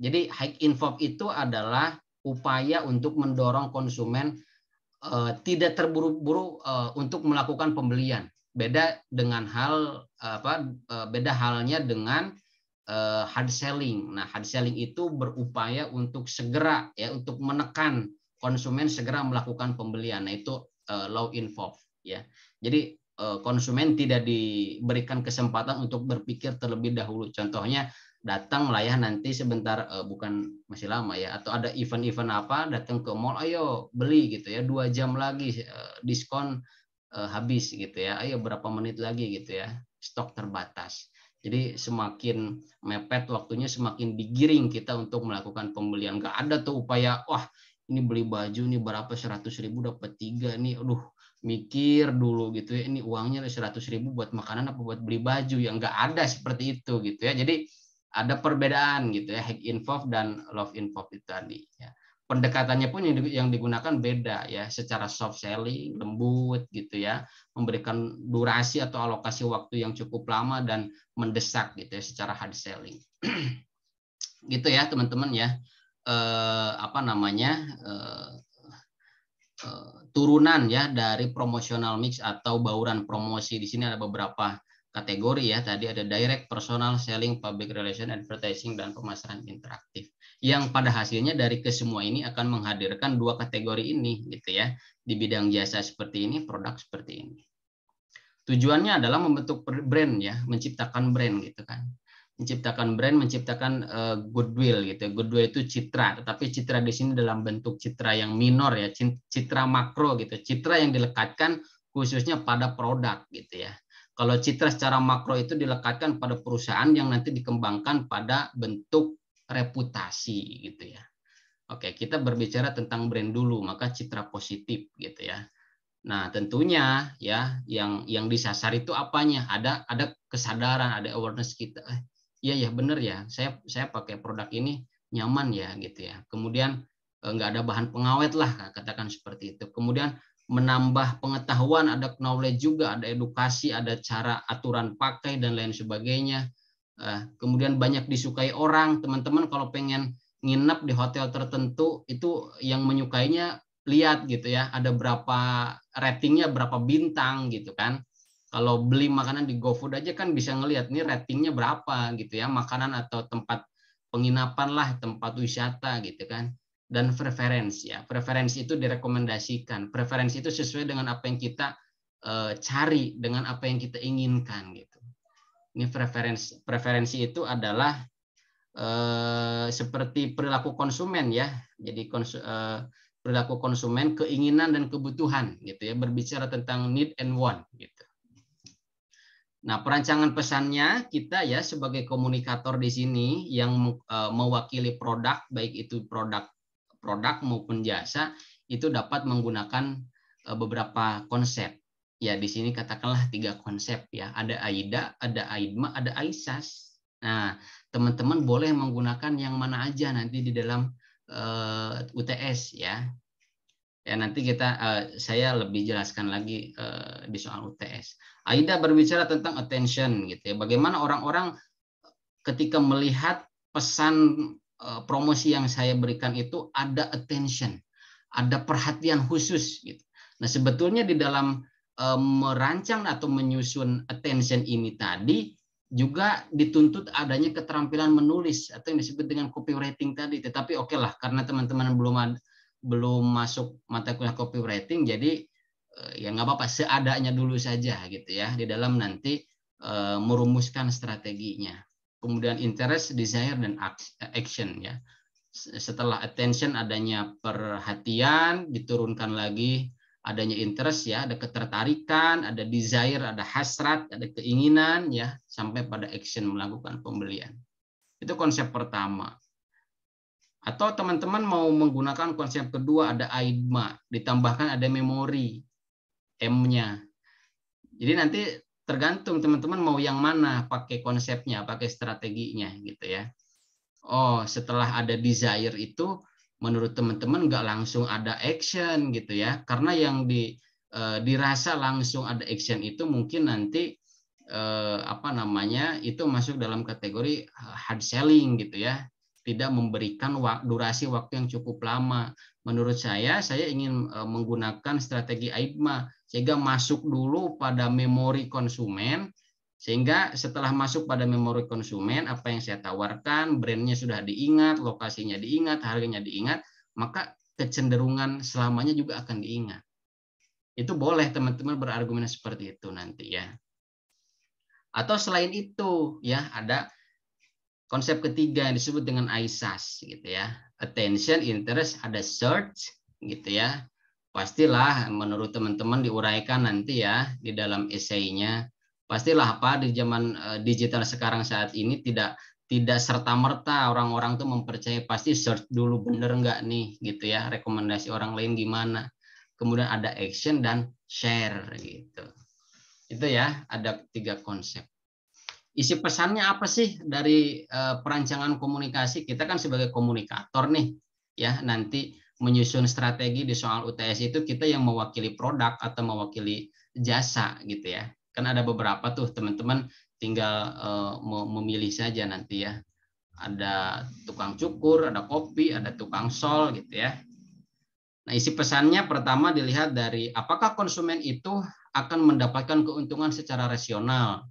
Jadi high involve itu adalah upaya untuk mendorong konsumen tidak terburu-buru untuk melakukan pembelian. Beda dengan beda halnya dengan hard selling. Nah, hard selling itu berupaya untuk segera ya untuk menekan konsumen segera melakukan pembelian. Nah, itu low involve ya. Jadi konsumen tidak diberikan kesempatan untuk berpikir terlebih dahulu. Contohnya datang lah ya nanti sebentar bukan masih lama ya atau ada event-event apa datang ke mall ayo beli gitu ya 2 jam lagi diskon habis gitu ya ayo berapa menit lagi gitu ya stok terbatas. Jadi semakin mepet waktunya semakin digiring kita untuk melakukan pembelian. Nggak ada tuh upaya wah ini beli baju nih berapa 100.000 dapat 3 nih aduh mikir dulu gitu ya ini uangnya 100.000 buat makanan apa buat beli baju yang nggak ada seperti itu gitu ya. Jadi ada perbedaan gitu ya high involve dan low involve itu tadi ya. Pendekatannya pun yang digunakan beda ya, secara soft selling lembut gitu ya, memberikan durasi atau alokasi waktu yang cukup lama dan mendesak gitu ya secara hard selling. Gitu ya teman-teman ya. Turunan ya dari promotional mix atau bauran promosi. Di sini ada beberapa kategori ya. Tadi ada direct, personal, selling, public relation, advertising, dan pemasaran interaktif. Yang pada hasilnya dari kesemua ini akan menghadirkan 2 kategori ini gitu ya. Di bidang jasa seperti ini, produk seperti ini. Tujuannya adalah membentuk brand ya, menciptakan brand gitu kan. Menciptakan brand, menciptakan goodwill gitu. Goodwill itu citra, tetapi citra di sini dalam bentuk citra yang minor ya, citra makro gitu. Citra yang dilekatkan khususnya pada produk gitu ya. Kalau citra secara makro itu dilekatkan pada perusahaan yang nanti dikembangkan pada bentuk reputasi gitu ya. Oke, kita berbicara tentang brand dulu, maka citra positif gitu ya. Nah, tentunya ya yang disasar itu apanya? Ada kesadaran, ada awareness kita. Iya ya benar ya, saya pakai produk ini nyaman ya gitu ya. Kemudian nggak ada bahan pengawet lah, katakan seperti itu. Kemudian menambah pengetahuan, ada knowledge juga, ada edukasi, ada cara aturan pakai dan lain sebagainya. Kemudian banyak disukai orang, teman-teman kalau pengen nginep di hotel tertentu itu yang menyukainya lihat gitu ya, ada berapa ratingnya, berapa bintang gitu kan. Kalau beli makanan di GoFood aja kan bisa ngelihat nih ratingnya berapa gitu ya, makanan atau tempat penginapan lah, tempat wisata gitu kan. Dan preferensi ya, preferensi itu direkomendasikan. Preferensi itu sesuai dengan apa yang kita cari, dengan apa yang kita inginkan gitu. Ini preferensi itu adalah seperti perilaku konsumen ya. Jadi perilaku konsumen, keinginan dan kebutuhan gitu ya, berbicara tentang need and want gitu. Nah, perancangan pesannya kita ya sebagai komunikator di sini yang mewakili produk, baik itu produk maupun jasa, itu dapat menggunakan beberapa konsep. Ya, di sini katakanlah 3 konsep ya. Ada AIDA, ada AIDMA, ada AISAS Nah, teman-teman boleh menggunakan yang mana aja nanti di dalam UTS ya. Ya nanti saya lebih jelaskan lagi di soal UTS. Aida berbicara tentang attention gitu ya. Bagaimana orang-orang ketika melihat pesan promosi yang saya berikan itu ada attention, ada perhatian khusus gitu. Nah, sebetulnya di dalam merancang atau menyusun attention ini tadi juga dituntut adanya keterampilan menulis atau yang disebut dengan copywriting tadi. Tetapi oke lah, karena teman-teman belum masuk mata kuliah copywriting, jadi ya nggak apa-apa, seadanya dulu saja gitu ya di dalam nanti merumuskan strateginya. Kemudian interest, desire, dan action ya. Setelah attention adanya perhatian, diturunkan lagi adanya interest ya, ada ketertarikan, ada desire, ada hasrat, ada keinginan ya, sampai pada action melakukan pembelian. Itu konsep pertama. Atau teman-teman mau menggunakan konsep kedua, ada AIDMA, ditambahkan ada memori M-nya. Jadi nanti tergantung teman-teman mau yang mana, pakai konsepnya, pakai strateginya gitu ya. Oh, setelah ada desire itu, menurut teman-teman nggak langsung ada action gitu ya, karena yang dirasa langsung ada action itu mungkin nanti itu masuk dalam kategori hard selling gitu ya, tidak memberikan durasi waktu yang cukup lama. Menurut saya ingin menggunakan strategi AIDMA sehingga masuk dulu pada memori konsumen. Sehingga setelah masuk pada memori konsumen, apa yang saya tawarkan, brandnya sudah diingat, lokasinya diingat, harganya diingat, maka kecenderungan selamanya juga akan diingat. Itu boleh teman-teman berargumen seperti itu nanti ya. Atau selain itu ya, ada konsep ketiga yang disebut dengan ISAS gitu ya. Attention, interest, ada search gitu ya. Pastilah menurut teman-teman diuraikan nanti ya di dalam esainya. Pastilah di zaman digital sekarang saat ini tidak serta-merta orang-orang tuh mempercayai, pasti search dulu bener nggak nih gitu ya, rekomendasi orang lain gimana. Kemudian ada action dan share gitu. Itu ya, ada 3 konsep. Isi pesannya apa sih dari perancangan komunikasi? Kita kan sebagai komunikator nih ya, nanti menyusun strategi di soal UTS itu kita yang mewakili produk atau mewakili jasa gitu ya. Kan ada beberapa tuh teman-teman, tinggal memilih saja nanti ya. Ada tukang cukur, ada kopi, ada tukang sol gitu ya. Nah, isi pesannya pertama dilihat dari apakah konsumen itu akan mendapatkan keuntungan secara rasional,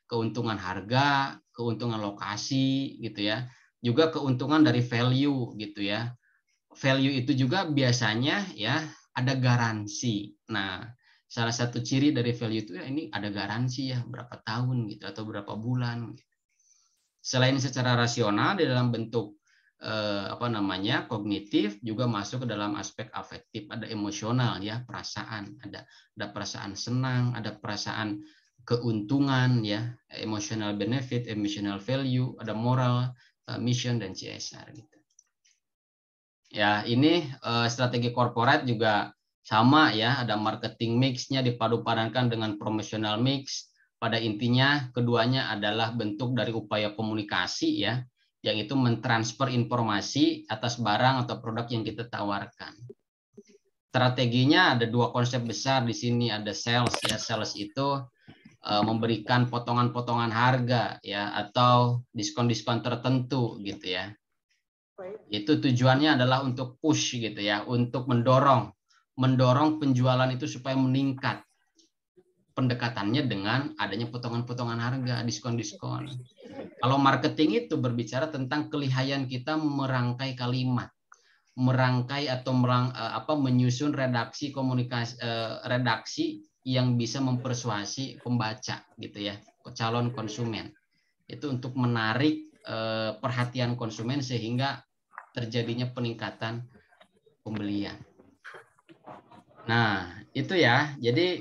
keuntungan harga, keuntungan lokasi gitu ya. Juga keuntungan dari value gitu ya. Value itu juga biasanya ya ada garansi. Nah, salah satu ciri dari value itu ya ini ada garansi ya, berapa tahun gitu atau berapa bulan gitu. Selain secara rasional di dalam bentuk kognitif, juga masuk ke dalam aspek afektif, ada emosional ya, perasaan, ada perasaan senang, ada perasaan keuntungan ya, emotional benefit, emotional value, ada moral, mission, dan CSR gitu. Ya, ini strategi korporat juga sama ya, ada marketing mix-nya dipadu-padankan dengan promotional mix. Pada intinya keduanya adalah bentuk dari upaya komunikasi ya, yang itu mentransfer informasi atas barang atau produk yang kita tawarkan. Strateginya ada 2 konsep besar di sini, ada sales ya, sales itu memberikan potongan-potongan harga ya, atau diskon-diskon tertentu gitu ya. Itu tujuannya adalah untuk push gitu ya, untuk mendorong penjualan itu supaya meningkat. Pendekatannya dengan adanya potongan-potongan harga, diskon-diskon. Kalau marketing itu berbicara tentang kelihayan kita merangkai kalimat, merangkai atau menyusun redaksi komunikasi, redaksi yang bisa mempersuasi pembaca gitu ya, calon konsumen. Itu untuk menarik perhatian konsumen sehingga terjadinya peningkatan pembelian. Nah, itu ya. Jadi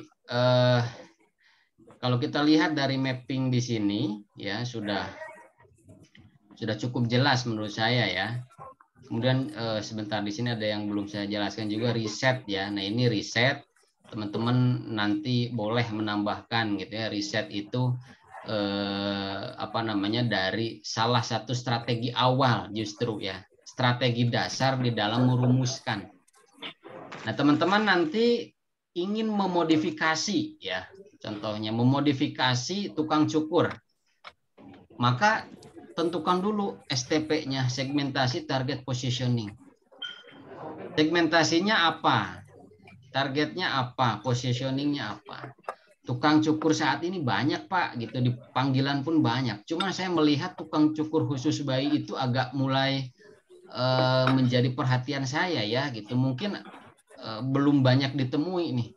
kalau kita lihat dari mapping di sini ya sudah cukup jelas menurut saya ya. Kemudian sebentar, di sini ada yang belum saya jelaskan juga, riset ya. Nah, ini riset, teman-teman nanti boleh menambahkan gitu ya. Riset itu apa namanya, dari salah satu strategi awal justru ya, strategi dasar di dalam merumuskan. Nah, teman-teman nanti ingin memodifikasi ya, contohnya memodifikasi tukang cukur, maka tentukan dulu STP-nya, segmentasi, target, positioning. Segmentasinya apa? Targetnya apa? Positioningnya apa? Tukang cukur saat ini banyak Pak, gitu, di panggilan pun banyak. Cuma saya melihat tukang cukur khusus bayi itu agak mulai menjadi perhatian saya ya, gitu. Mungkin belum banyak ditemui nih.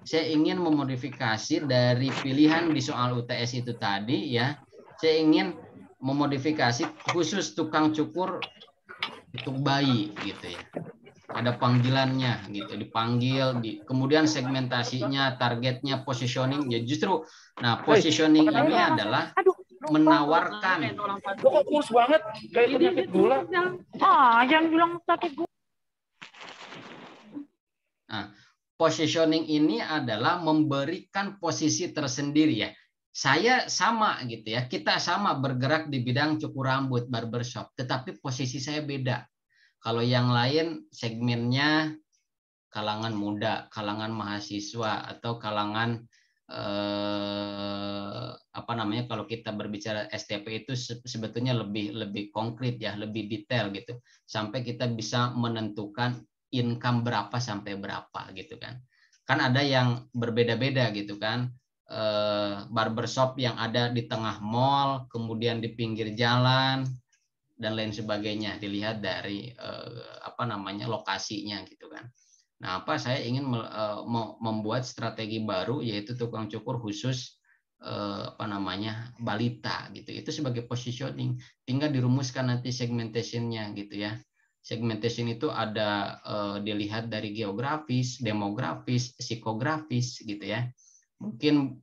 Saya ingin memodifikasi dari pilihan di soal UTS itu tadi ya. Saya ingin memodifikasi khusus tukang cukur untuk bayi gitu ya. Ada panggilannya gitu, dipanggil, kemudian segmentasinya, targetnya, positioning. Ya justru, nah positioning ini adalah menawarkan. Kok kurus banget kayak penyakit gula. Jangan bilang sakit gula. Nah, positioning ini adalah memberikan posisi tersendiri ya. Saya sama gitu ya, kita sama bergerak di bidang cukur rambut, barbershop, tetapi posisi saya beda. Kalau yang lain segmennya kalangan muda, kalangan mahasiswa, atau kalangan apa namanya, kalau kita berbicara STP itu sebetulnya lebih konkret ya, lebih detail gitu, sampai kita bisa menentukan income berapa sampai berapa gitu kan. Kan ada yang berbeda-beda gitu kan, barbershop yang ada di tengah mall, kemudian di pinggir jalan dan lain sebagainya, dilihat dari apa namanya, lokasinya gitu kan. Nah, saya ingin membuat strategi baru, yaitu tukang cukur khusus apa namanya, balita gitu. Itu sebagai positioning. Tinggal dirumuskan nanti segmentation-nya gitu ya. Segmentation itu ada dilihat dari geografis, demografis, psikografis gitu ya. Mungkin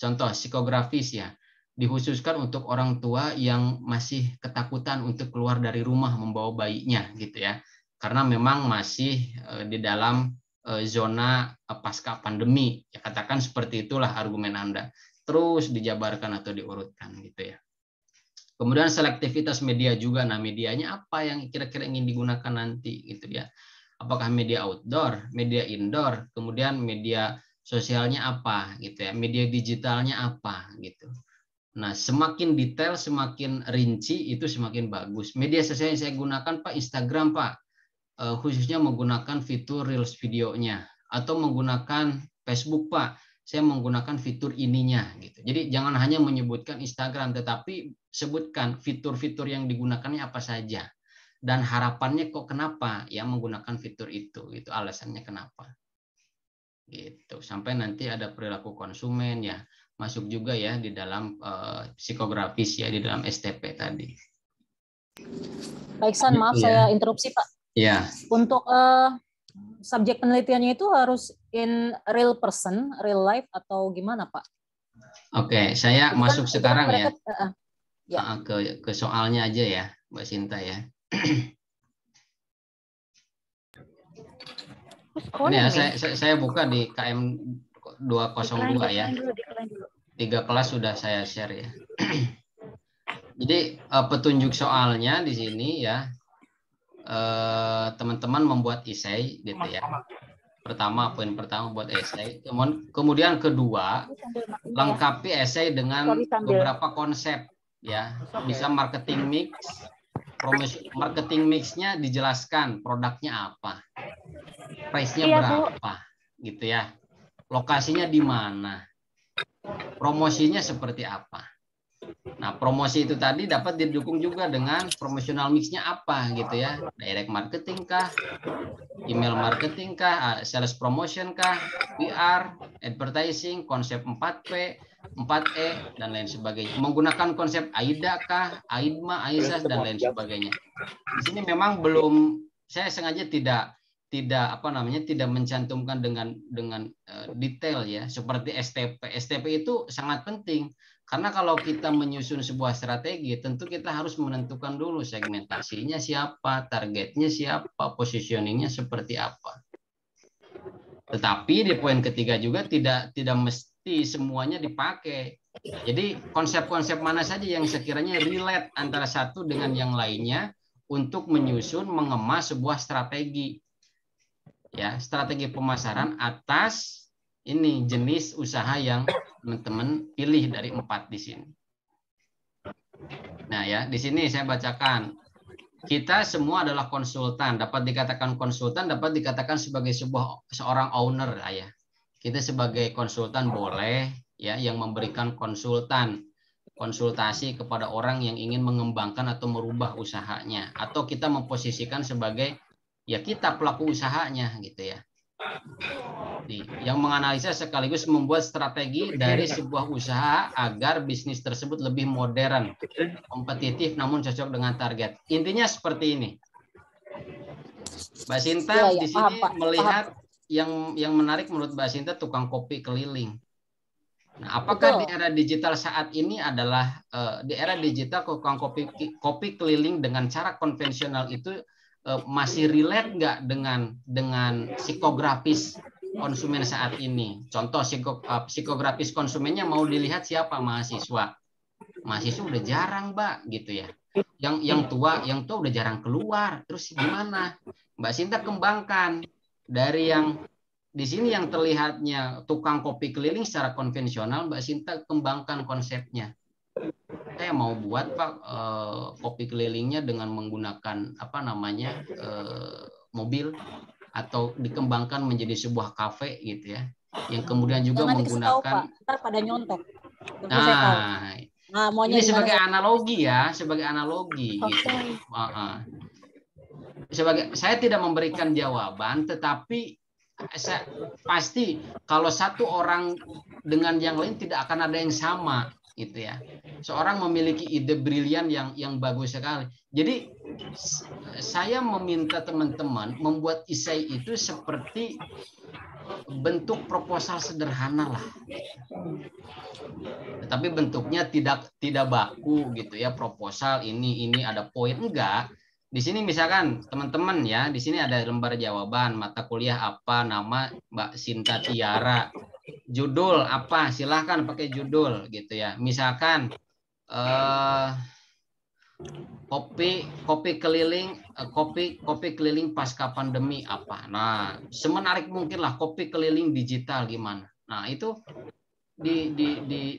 contoh psikografis ya, dikhususkan untuk orang tua yang masih ketakutan untuk keluar dari rumah membawa bayinya gitu ya, karena memang masih di dalam zona pasca pandemi ya, katakan seperti itulah argumen Anda. Terus dijabarkan atau diurutkan gitu ya. Kemudian selektivitas media juga. Nah, medianya apa yang kira-kira ingin digunakan nanti gitu ya, apakah media outdoor, media indoor, kemudian media sosialnya apa gitu ya, media digitalnya apa gitu. Nah, semakin detail, semakin rinci, itu semakin bagus. Media sosial yang saya gunakan Pak, Instagram Pak, khususnya menggunakan fitur Reels videonya, atau menggunakan Facebook Pak, saya menggunakan fitur ininya gitu. Jadi jangan hanya menyebutkan Instagram, tetapi sebutkan fitur-fitur yang digunakannya apa saja, dan harapannya kok kenapa ya menggunakan fitur itu, gitu, alasannya kenapa. Gitu. Sampai nanti ada perilaku konsumen ya, masuk juga ya di dalam psikografis ya, di dalam STP tadi. Baik, San, maaf saya interupsi Pak. Ya. Untuk subjek penelitiannya itu harus in real person, real life, atau gimana Pak? Oke, saya itu masuk kan, sekarang mereka, ya. Ke soalnya aja ya, Mbak Sinta ya. Ini ya, saya buka di KM 202 ya. 3 kelas sudah saya share ya. Jadi petunjuk soalnya di sini ya, teman-teman membuat esai gitu ya. Poin pertama buat esai. Kemudian kedua, lengkapi esai dengan beberapa konsep ya. Bisa marketing mix. Marketing mix-nya dijelaskan produknya apa, price-nya berapa gitu ya, lokasinya di mana, promosinya seperti apa. Nah, promosi itu tadi dapat didukung juga dengan promotional mix-nya apa gitu ya, direct marketing kah, email marketing kah, sales promotion kah, PR, advertising, konsep 4P, 4E, dan lain sebagainya. Menggunakan konsep AIDA kah, AIDMA, AISAS, dan lain sebagainya. Di sini memang belum, saya sengaja tidak mencantumkan dengan detail ya, seperti STP. STP itu sangat penting. Karena kalau kita menyusun sebuah strategi, tentu kita harus menentukan dulu segmentasinya siapa, targetnya siapa, positioningnya seperti apa. Tetapi di poin ketiga juga tidak ngerti, semuanya dipakai. Jadi konsep-konsep mana saja yang sekiranya relate antara satu dengan yang lainnya untuk menyusun, mengemas sebuah strategi. Ya, strategi pemasaran atas ini jenis usaha yang teman-teman pilih dari 4 di sini. Nah ya, di sini saya bacakan. Kita semua adalah konsultan. Dapat dikatakan konsultan, dapat dikatakan sebagai seorang owner lah ya. Kita sebagai konsultan boleh ya yang memberikan konsultasi kepada orang yang ingin mengembangkan atau merubah usahanya, atau kita memposisikan sebagai ya kita pelaku usahanya gitu ya. Yang menganalisa sekaligus membuat strategi dari sebuah usaha agar bisnis tersebut lebih modern, kompetitif namun cocok dengan target. Intinya seperti ini. Mbak Sinta di sini melihat yang menarik menurut Mbak Sinta tukang kopi keliling. Nah, apakah di era digital saat ini adalah di era digital tukang kopi keliling dengan cara konvensional itu masih relate nggak dengan psikografis konsumen saat ini? Contoh psikografis konsumennya mau dilihat siapa? Mahasiswa udah jarang, Mbak, gitu ya. Yang tua udah jarang keluar. Terus gimana? Mbak Sinta kembangkan dari yang di sini yang terlihatnya tukang kopi keliling secara konvensional, Mbak Sinta kembangkan konsepnya. Saya mau buat Pak kopi kelilingnya dengan menggunakan mobil, atau dikembangkan menjadi sebuah kafe gitu ya, yang kemudian juga menggunakan Pak, pada nyontek. Ini sebagai analogi ya, sebagai analogi gitu. Saya tidak memberikan jawaban, tetapi pasti kalau satu orang dengan yang lain tidak akan ada yang sama gitu ya. Seorang memiliki ide brilian yang bagus sekali. Jadi saya meminta teman-teman membuat esai itu seperti bentuk proposal sederhana lah. Tetapi bentuknya tidak baku gitu ya, proposal ini ada poin, enggak. Di sini misalkan teman-teman ya, di sini ada lembar jawaban, mata kuliah apa, nama Mbak Sinta Tiara, judul apa, silahkan pakai judul gitu ya. Misalkan kopi keliling pasca pandemi apa. Nah, semenarik mungkin lah kopi keliling digital gimana. Nah, itu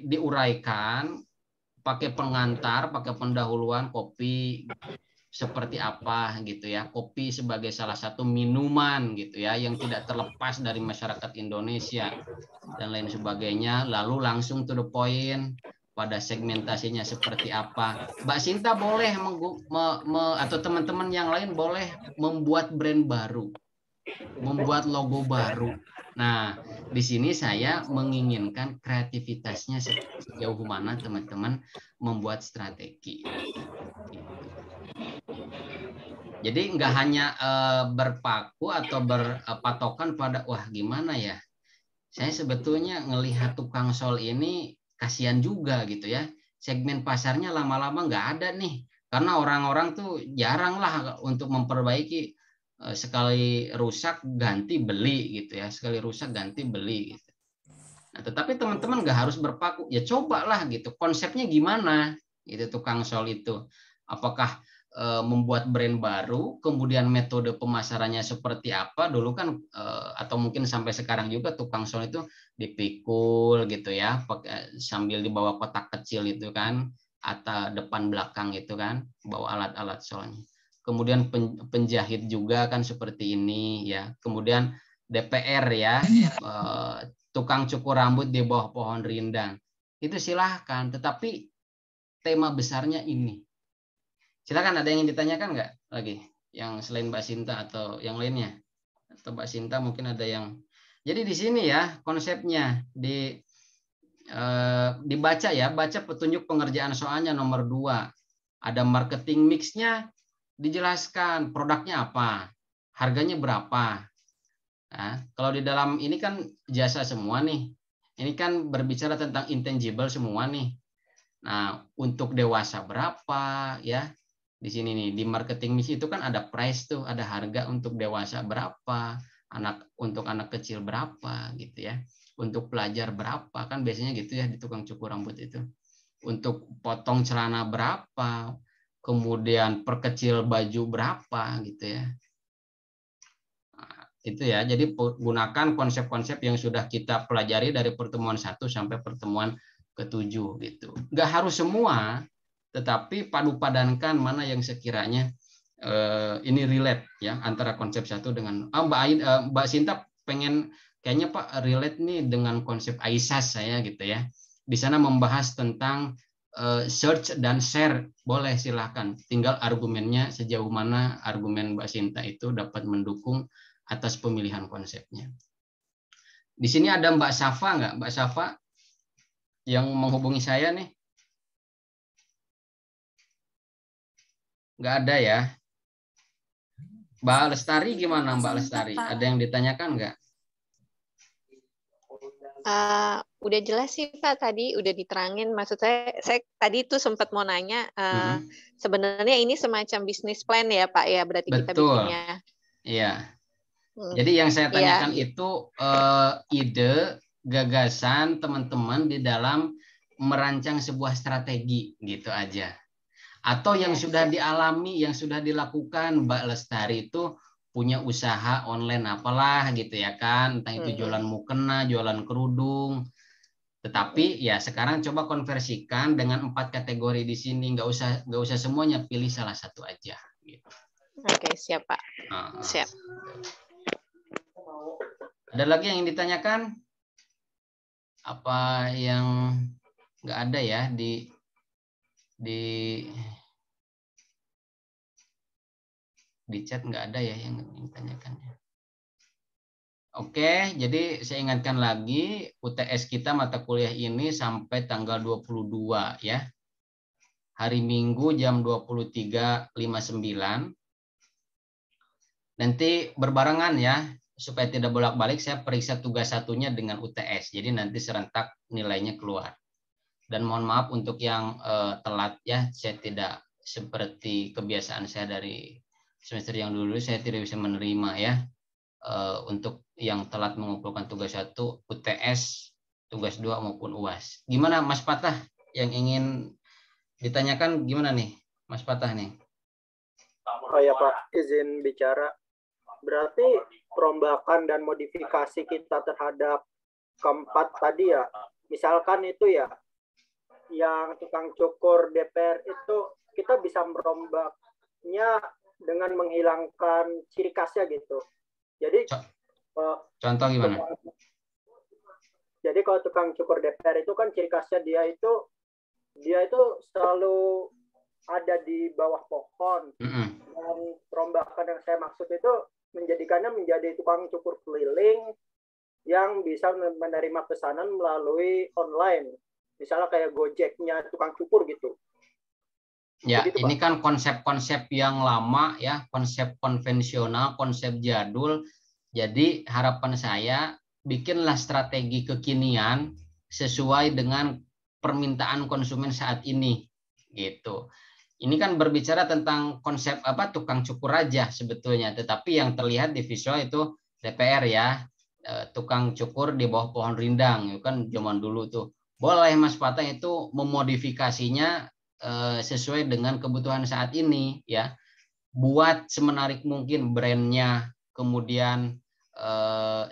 diuraikan pakai pengantar, pakai pendahuluan kopi seperti apa gitu ya. Kopi sebagai salah satu minuman gitu ya yang tidak terlepas dari masyarakat Indonesia dan lain sebagainya. Lalu langsung to the point pada segmentasinya seperti apa. Mbak Sinta boleh atau teman-teman yang lain boleh membuat brand baru, membuat logo baru. Nah, di sini saya menginginkan kreativitasnya sejauh mana teman-teman membuat strategi. Jadi nggak hanya berpaku atau berpatokan pada wah gimana ya. Saya sebetulnya ngelihat tukang sol ini kasihan juga gitu ya. Segmen pasarnya lama-lama nggak ada nih. Karena orang-orang tuh jarang lah untuk memperbaiki. Sekali rusak ganti beli gitu ya, sekali rusak ganti beli gitu. Nah, tetapi teman-teman nggak harus berpaku, ya cobalah gitu, konsepnya gimana gitu tukang sol itu, apakah membuat brand baru, kemudian metode pemasarannya seperti apa dulu kan, atau mungkin sampai sekarang juga tukang sol itu dipikul gitu ya, sambil dibawa kotak kecil itu kan, atau depan belakang itu kan, bawa alat-alat solnya. Kemudian penjahit juga kan seperti ini ya. Kemudian DPR ya, tukang cukur rambut di bawah pohon rindang. Itu silahkan, tetapi tema besarnya ini. Silakan, ada yang ingin ditanyakan nggak lagi? Yang selain Mbak Sinta atau yang lainnya? Atau Mbak Sinta mungkin ada yang... Jadi di sini ya konsepnya dibaca ya, baca petunjuk pengerjaan soalnya nomor 2. Ada marketing mix-nya, dijelaskan produknya apa, harganya berapa. Nah, kalau di dalam ini kan jasa semua nih. Ini kan berbicara tentang intangible semua nih. Nah, untuk dewasa berapa ya? Di sini nih di marketing mix itu kan ada price tuh, ada harga untuk dewasa berapa, untuk anak kecil berapa gitu ya. untuk pelajar berapa, kan biasanya gitu ya di tukang cukur rambut itu. Untuk potong celana berapa, kemudian perkecil baju berapa gitu ya. Nah, itu ya. Jadi gunakan konsep-konsep yang sudah kita pelajari dari pertemuan 1 sampai pertemuan ke-7 gitu. Nggak harus semua, tetapi padu-padankan mana yang sekiranya ini relate ya antara konsep satu dengan Mbak Sinta pengen kayaknya Pak relate nih dengan konsep Aisyah saya gitu ya. Di sana membahas tentang search dan share, boleh silahkan. Tinggal argumennya sejauh mana argumen Mbak Sinta itu dapat mendukung atas pemilihan konsepnya. Di sini ada Mbak Safa nggak? Mbak Safa yang menghubungi saya nih? Nggak ada ya? Mbak Lestari gimana Mbak Lestari? Ada yang ditanyakan nggak? Udah jelas sih Pak, tadi udah diterangin. Maksud saya tadi itu sempat mau nanya, sebenarnya ini semacam bisnis plan ya Pak ya, berarti kita Betul. bikinnya. Iya. Jadi yang saya tanyakan itu ide, gagasan teman-teman di dalam merancang sebuah strategi gitu aja. Atau yang sudah dialami, yang sudah dilakukan Mbak Lestari itu punya usaha online apalah gitu ya kan, entah itu jualan mukena, jualan kerudung. Tetapi ya sekarang coba konversikan dengan 4 kategori di sini, nggak usah semuanya, pilih salah satu aja. Gitu. Oke, siap Pak. Siap. Ada lagi yang ditanyakan? Apa yang nggak ada ya di chat, nggak ada ya yang ditanyakannya. Oke, jadi saya ingatkan lagi UTS kita mata kuliah ini sampai tanggal 22 ya. Hari Minggu jam 23.59. Nanti berbarengan ya, supaya tidak bolak-balik saya periksa tugas satunya dengan UTS. Jadi nanti serentak nilainya keluar. Dan mohon maaf untuk yang telat ya, saya tidak seperti kebiasaan saya dari semester yang dulu, saya tidak bisa menerima ya untuk yang telat mengumpulkan tugas 1, UTS, tugas 2 maupun UAS. Gimana Mas Patah yang ingin ditanyakan, gimana nih Mas Patah nih? Oh ya Pak, izin bicara. Berarti perombakan dan modifikasi kita terhadap keempat tadi ya, misalkan itu ya, yang tukang cukur DPR itu kita bisa merombaknya dengan menghilangkan ciri khasnya gitu. Jadi contoh gimana? Jadi kalau tukang cukur DPR itu kan ciri khasnya dia itu selalu ada di bawah pohon. Dan perombakan yang saya maksud itu menjadikannya menjadi tukang cukur keliling yang bisa menerima pesanan melalui online. Misalnya kayak Gojeknya tukang cukur gitu. Ya, begitu, ini Pak. kan konsep-konsep yang lama ya, konsep konvensional, konsep jadul. Jadi harapan saya bikinlah strategi kekinian sesuai dengan permintaan konsumen saat ini gitu. Ini kan berbicara tentang konsep tukang cukur aja sebetulnya, tetapi yang terlihat di visual itu DPR ya, tukang cukur di bawah pohon rindang, itu kan zaman dulu tuh. Boleh Mas Patah itu memodifikasinya sesuai dengan kebutuhan saat ini ya. Buat semenarik mungkin brandnya, kemudian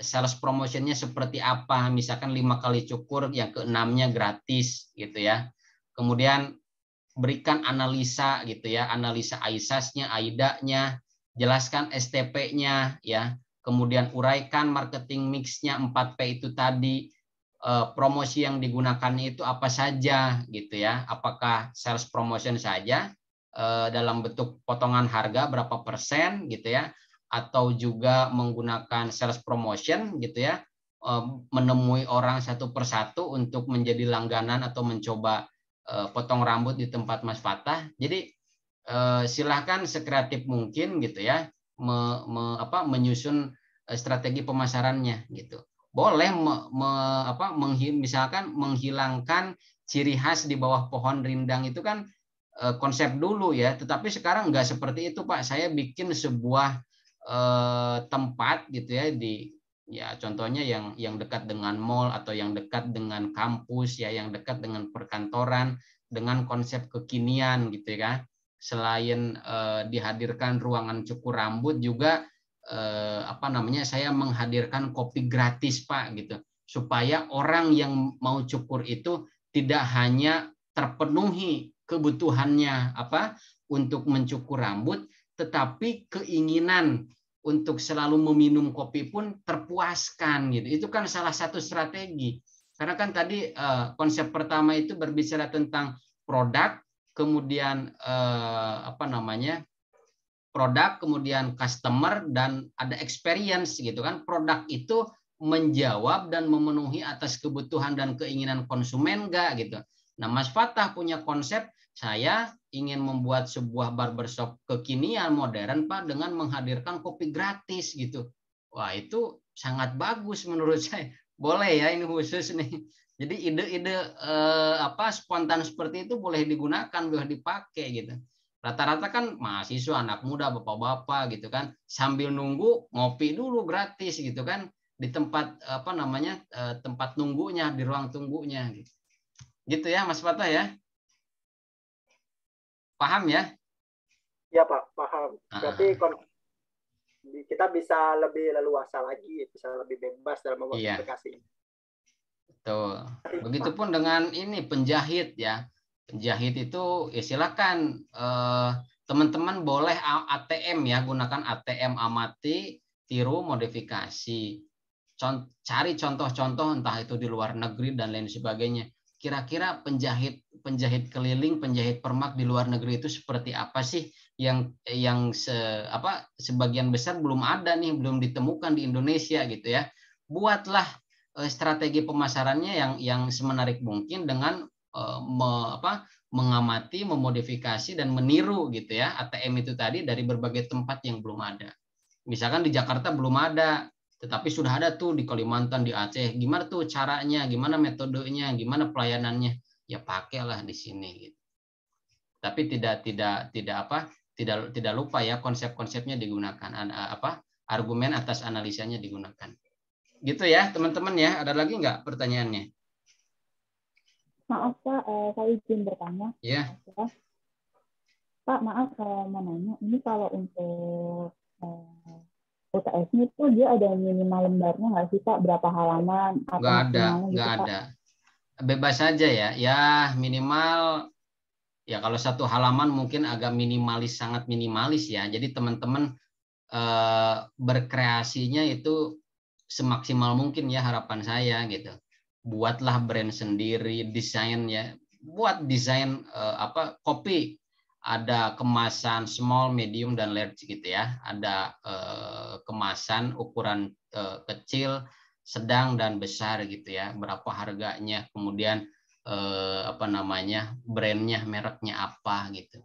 sales promotionnya seperti apa, misalkan 5 kali cukur, yang ke-6-nya gratis gitu ya. Kemudian berikan analisa gitu ya, analisa AISAS-nya, AIDA-nya, jelaskan STP-nya ya, kemudian uraikan marketing mix-nya 4P itu tadi, promosi yang digunakannya itu apa saja gitu ya, apakah sales promotion saja dalam bentuk potongan harga berapa persen gitu ya, atau juga menggunakan sales promotion gitu ya, menemui orang satu persatu untuk menjadi langganan atau mencoba potong rambut di tempat Mas Patah. Jadi silahkan sekreatif mungkin gitu ya, menyusun strategi pemasarannya gitu. Boleh misalkan menghilangkan ciri khas di bawah pohon rindang itu kan konsep dulu ya, tetapi sekarang nggak seperti itu Pak. Saya bikin sebuah tempat gitu ya Ya, contohnya yang dekat dengan mall atau yang dekat dengan kampus ya, yang dekat dengan perkantoran dengan konsep kekinian gitu ya. Selain dihadirkan ruangan cukur rambut juga saya menghadirkan kopi gratis Pak gitu. Supaya orang yang mau cukur itu tidak hanya terpenuhi kebutuhannya untuk mencukur rambut, tetapi keinginan untuk selalu meminum kopi pun terpuaskan gitu. Itu kan salah satu strategi. Karena kan tadi konsep pertama itu berbicara tentang produk, kemudian produk, kemudian customer, dan ada experience gitu kan. Produk itu menjawab dan memenuhi atas kebutuhan dan keinginan konsumen enggak gitu. Nah, Mas Fatah punya konsep, saya ingin membuat sebuah barbershop kekinian modern Pak dengan menghadirkan kopi gratis gitu. Wah, itu sangat bagus menurut saya. Boleh ya ini khusus nih. Jadi ide-ide spontan seperti itu boleh digunakan, boleh dipakai gitu. Rata-rata kan mahasiswa, anak muda, bapak-bapak gitu kan, sambil nunggu ngopi dulu gratis gitu kan di tempat tempat nunggunya, di ruang tunggunya gitu. Gitu ya Mas Fatah ya. Paham ya? Ya Pak, paham. Berarti kita bisa lebih leluasa lagi, bisa lebih bebas dalam membuat aplikasi. Betul. Begitupun dengan ini penjahit ya. Penjahit itu ya silakan teman-teman boleh ATM ya, gunakan ATM amati, tiru, modifikasi. Cari contoh-contoh entah itu di luar negeri dan lain sebagainya. Kira-kira penjahit keliling, penjahit permak di luar negeri itu seperti apa sih yang sebagian besar belum ada nih, belum ditemukan di Indonesia gitu ya. Buatlah strategi pemasarannya yang semenarik mungkin dengan mengamati, memodifikasi dan meniru gitu ya ATM itu tadi dari berbagai tempat yang belum ada. Misalkan di Jakarta belum ada, tetapi sudah ada tuh di Kalimantan, di Aceh. Gimana tuh caranya, gimana metodenya, gimana pelayanannya? Ya pakailah di sini gitu. Tapi tidak lupa ya konsep-konsepnya digunakan, argumen atas analisanya digunakan. Gitu ya teman-teman ya. Ada lagi nggak pertanyaannya? Maaf Pak, saya izin bertanya. Ya. Pak, maaf mau nanya. Ini kalau untuk UTS-nya itu dia ada minimal lembarnya nggak sih Pak? Berapa halaman? Nggak ada. Bebas saja ya. Ya minimal ya kalau satu halaman mungkin agak minimalis, sangat minimalis ya. Jadi teman-teman berkreasinya itu semaksimal mungkin ya harapan saya gitu. Buatlah brand sendiri, desain ya. Buat desain kopi. Ada kemasan small, medium, dan large gitu ya. Ada kemasan ukuran kecil, sedang, dan besar gitu ya. Berapa harganya, kemudian brandnya, mereknya apa gitu.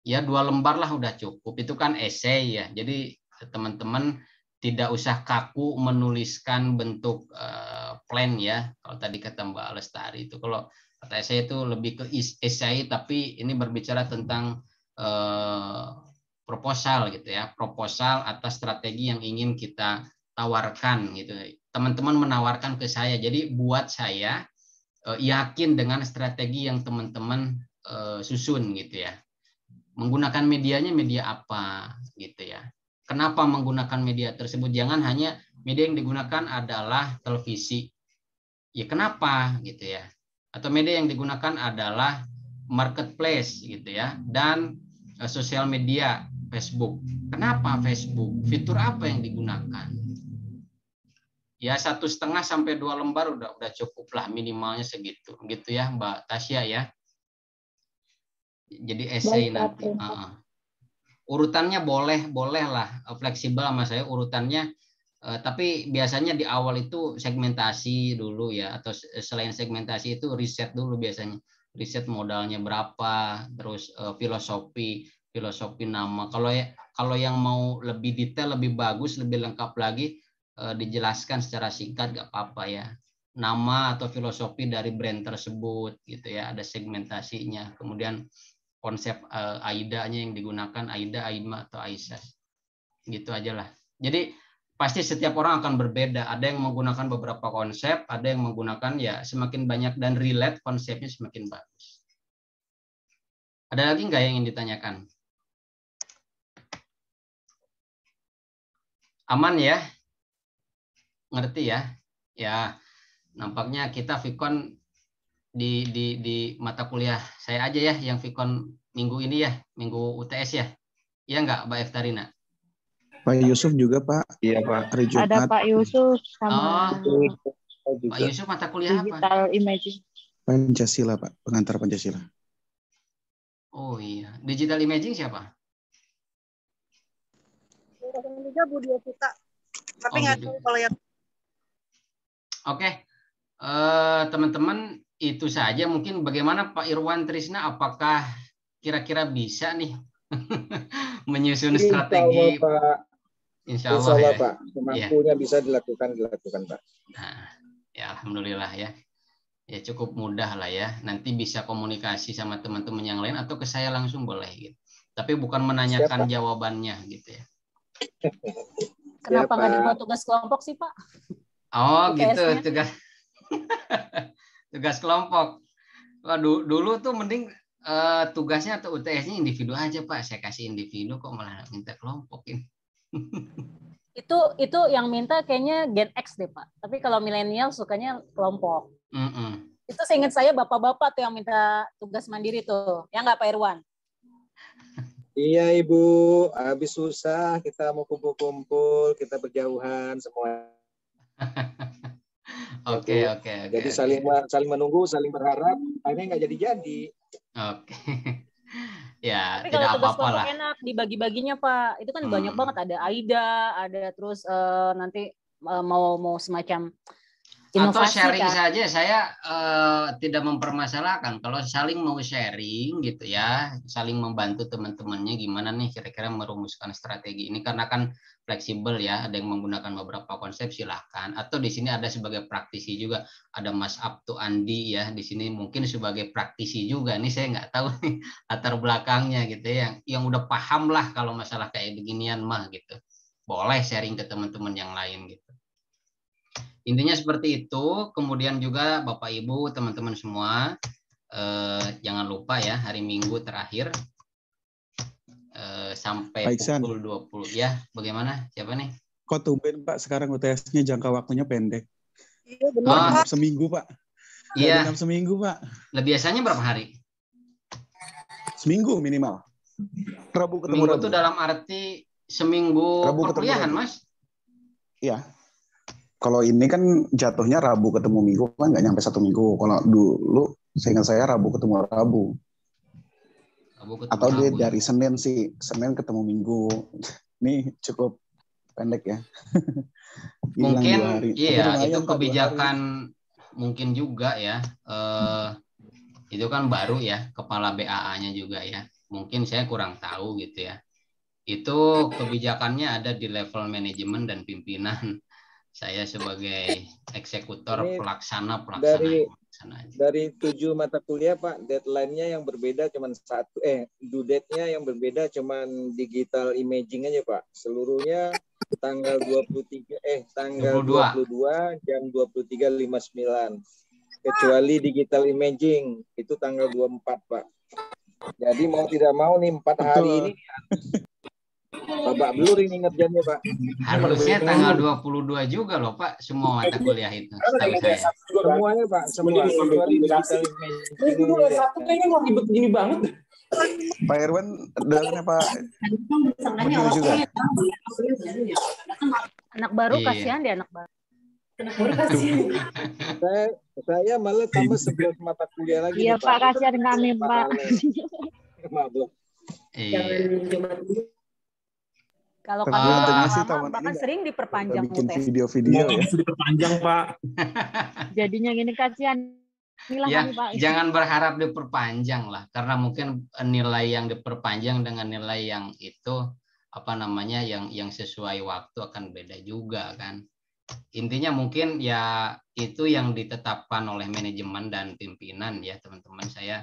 Ya 2 lembar lah udah cukup. Itu kan essay ya. Jadi teman-teman tidak usah kaku menuliskan bentuk plan ya. Kalau tadi kata Mbak Lestari itu, kalau kata saya itu lebih ke essay, tapi ini berbicara tentang proposal gitu ya, proposal atas strategi yang ingin kita tawarkan gitu. Teman-teman menawarkan ke saya, jadi buat saya yakin dengan strategi yang teman-teman susun gitu ya. Menggunakan medianya media apa gitu ya. Kenapa menggunakan media tersebut? Jangan hanya media yang digunakan adalah televisi. Ya kenapa gitu ya. Atau media yang digunakan adalah marketplace gitu ya, dan sosial media Facebook. Kenapa Facebook? Fitur apa yang digunakan? Ya 1,5 sampai 2 lembar udah cukup lah, minimalnya segitu gitu ya Mbak Tasya ya. Jadi essay nanti. Urutannya boleh lah, fleksibel sama saya urutannya. Tapi biasanya di awal itu segmentasi dulu ya, atau selain segmentasi itu riset dulu biasanya. Riset modalnya berapa, terus filosofi nama. Kalau yang mau lebih detail, lebih bagus, lebih lengkap lagi, dijelaskan secara singkat gak apa-apa ya. Nama atau filosofi dari brand tersebut gitu ya, ada segmentasinya. Kemudian konsep AIDA-nya yang digunakan, AIDA, AIMA, atau AISAS. Gitu aja lah. Jadi pasti setiap orang akan berbeda. Ada yang menggunakan beberapa konsep, ada yang menggunakan ya semakin banyak dan relate konsepnya semakin bagus. Ada lagi nggak yang ingin ditanyakan? Aman ya? Ngerti ya? Ya, nampaknya kita Vicon di mata kuliah saya aja ya yang Vicon minggu ini ya, minggu UTS ya. Iya nggak, Mbak Eftarina? Pak Yusuf juga, Pak. Iya, Pak. Hari Jumat. Ada Pak Yusuf sama Pak Yusuf mata kuliah apa? digital imaging. Pancasila, Pak. Pengantar Pancasila. Oh iya, digital imaging siapa? Juga Bu Dia Putra. Tapi nggak tahu kalau yang Oke. Teman-teman itu saja. Mungkin bagaimana Pak Irwan Trisna, apakah kira-kira bisa nih menyusun strategi? Insya Allah, Pak. Insya Insya Allah, Allah ya. Pak. Semampunya bisa dilakukan Pak. Nah, ya alhamdulillah ya. Ya cukup mudah lah ya. Nanti bisa komunikasi sama teman-teman yang lain atau ke saya langsung boleh gitu. Tapi bukan menanyakan jawabannya gitu ya. Kenapa nggak dibuat tugas kelompok sih, Pak? Oh gitu, UTS-nya. tugas kelompok. Waduh, dulu tuh mending tugasnya atau UTS-nya individu aja Pak. Saya kasih individu kok malah minta kelompokin. Itu yang minta kayaknya Gen X deh, Pak. Tapi kalau milenial sukanya kelompok. Itu seingat saya bapak-bapak tuh yang minta tugas mandiri tuh. Ya nggak Pak Irwan? Iya Ibu, habis susah kita mau kumpul-kumpul, kita berjauhan semua. Oke. Jadi saling menunggu, saling berharap, akhirnya nggak jadi-jadi. Oke. Ya, tapi tidak kalau tugas apa-apa lah. kelompok enak dibagi-baginya Pak. Itu kan banyak banget, ada AIDA, ada terus nanti mau semacam inovasi. Atau sharing kan? saja, saya tidak mempermasalahkan kalau saling mau sharing gitu ya, saling membantu teman-temannya gimana nih kira-kira merumuskan strategi ini, karena kan fleksibel ya, ada yang menggunakan beberapa konsep silahkan, atau di sini ada sebagai praktisi juga, ada Mas Abtu Andi ya di sini mungkin sebagai praktisi juga, ini saya nggak tahu nih latar belakangnya gitu ya, yang udah paham lah kalau masalah kayak beginian mah gitu, boleh sharing ke teman-teman yang lain gitu. Intinya seperti itu. Kemudian juga Bapak Ibu, teman-teman semua, jangan lupa ya hari Minggu terakhir sampai pukul 20 ya. Bagaimana? Siapa nih? Kok tumben Pak sekarang UTS-nya jangka waktunya pendek? Iya benar. Seminggu Pak. Iya. Seminggu Pak. Biasanya berapa hari? Seminggu minimal. Rabu ketemu Minggu Rabu. itu dalam arti seminggu Rabu perkuliahan Mas? Iya. Kalau ini kan jatuhnya Rabu ketemu Minggu kan nggak nyampe 1 minggu. Kalau dulu seingat saya Rabu ketemu Rabu. Atau dia dari Senin sih, Senin ketemu Minggu. Ini cukup pendek ya. Mungkin iya itu kebijakan mungkin juga ya. Itu kan baru ya, kepala BAA-nya juga ya. Mungkin saya kurang tahu gitu ya. Itu kebijakannya ada di level manajemen dan pimpinan. Saya sebagai eksekutor pelaksana dari 7 mata kuliah Pak, deadline-nya yang berbeda cuman due date-nya yang berbeda cuman digital imaging aja Pak. Seluruhnya tanggal 22 jam 23.59. Kecuali digital imaging itu tanggal 24 Pak. Jadi mau tidak mau nih 4 hari ini Bapak Blur ini ngerjainnya Pak. Harusnya tanggal 22 juga loh Pak, semua mata kuliah itu setahu saya. Semuanya Pak, semua. Satu kayaknya mau ribet gini banget. Pak Irwan dengarnya Pak Bedio juga. Anak baru kasihan deh anak baru. Saya malah tambah 11 mata kuliah lagi. Iya Pak, kasihan kami Pak. Kalau kami lama bahkan sering diperpanjang bikin video-video ya. Diperpanjang Pak. Jadinya gini kasihan. Ya, jangan berharap diperpanjang lah, karena mungkin nilai yang diperpanjang dengan nilai yang itu yang sesuai waktu akan beda juga kan. Intinya mungkin ya itu yang ditetapkan oleh manajemen dan pimpinan ya teman-teman. Saya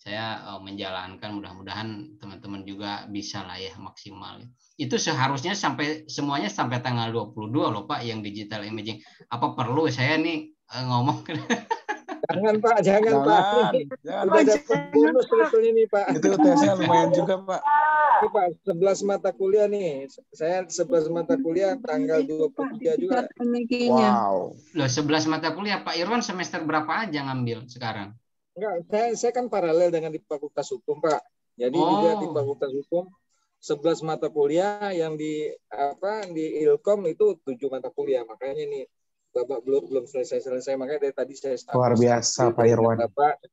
saya menjalankan, mudah-mudahan teman-teman juga bisa lah ya maksimal. Itu seharusnya semuanya sampai tanggal 22 loh Pak yang digital imaging. Apa perlu saya nih ngomong? Jangan Pak, jangan Pak. Jangan. Udah dapat bonus sebetulnya nih Pak. Itu tesnya lumayan juga Pak. Ini Pak, 11 mata kuliah nih. Saya 11 mata kuliah tanggal 23 juga. Wow. Loh 11 mata kuliah, Pak Irwan semester berapa aja ngambil sekarang? Enggak, saya kan paralel dengan di Fakultas Hukum Pak. Jadi juga di Fakultas Hukum 11 mata kuliah, yang di Ilkom itu 7 mata kuliah. Makanya ini Bapak belum selesai, makanya dari tadi saya luar biasa Pak Irwan. Bapak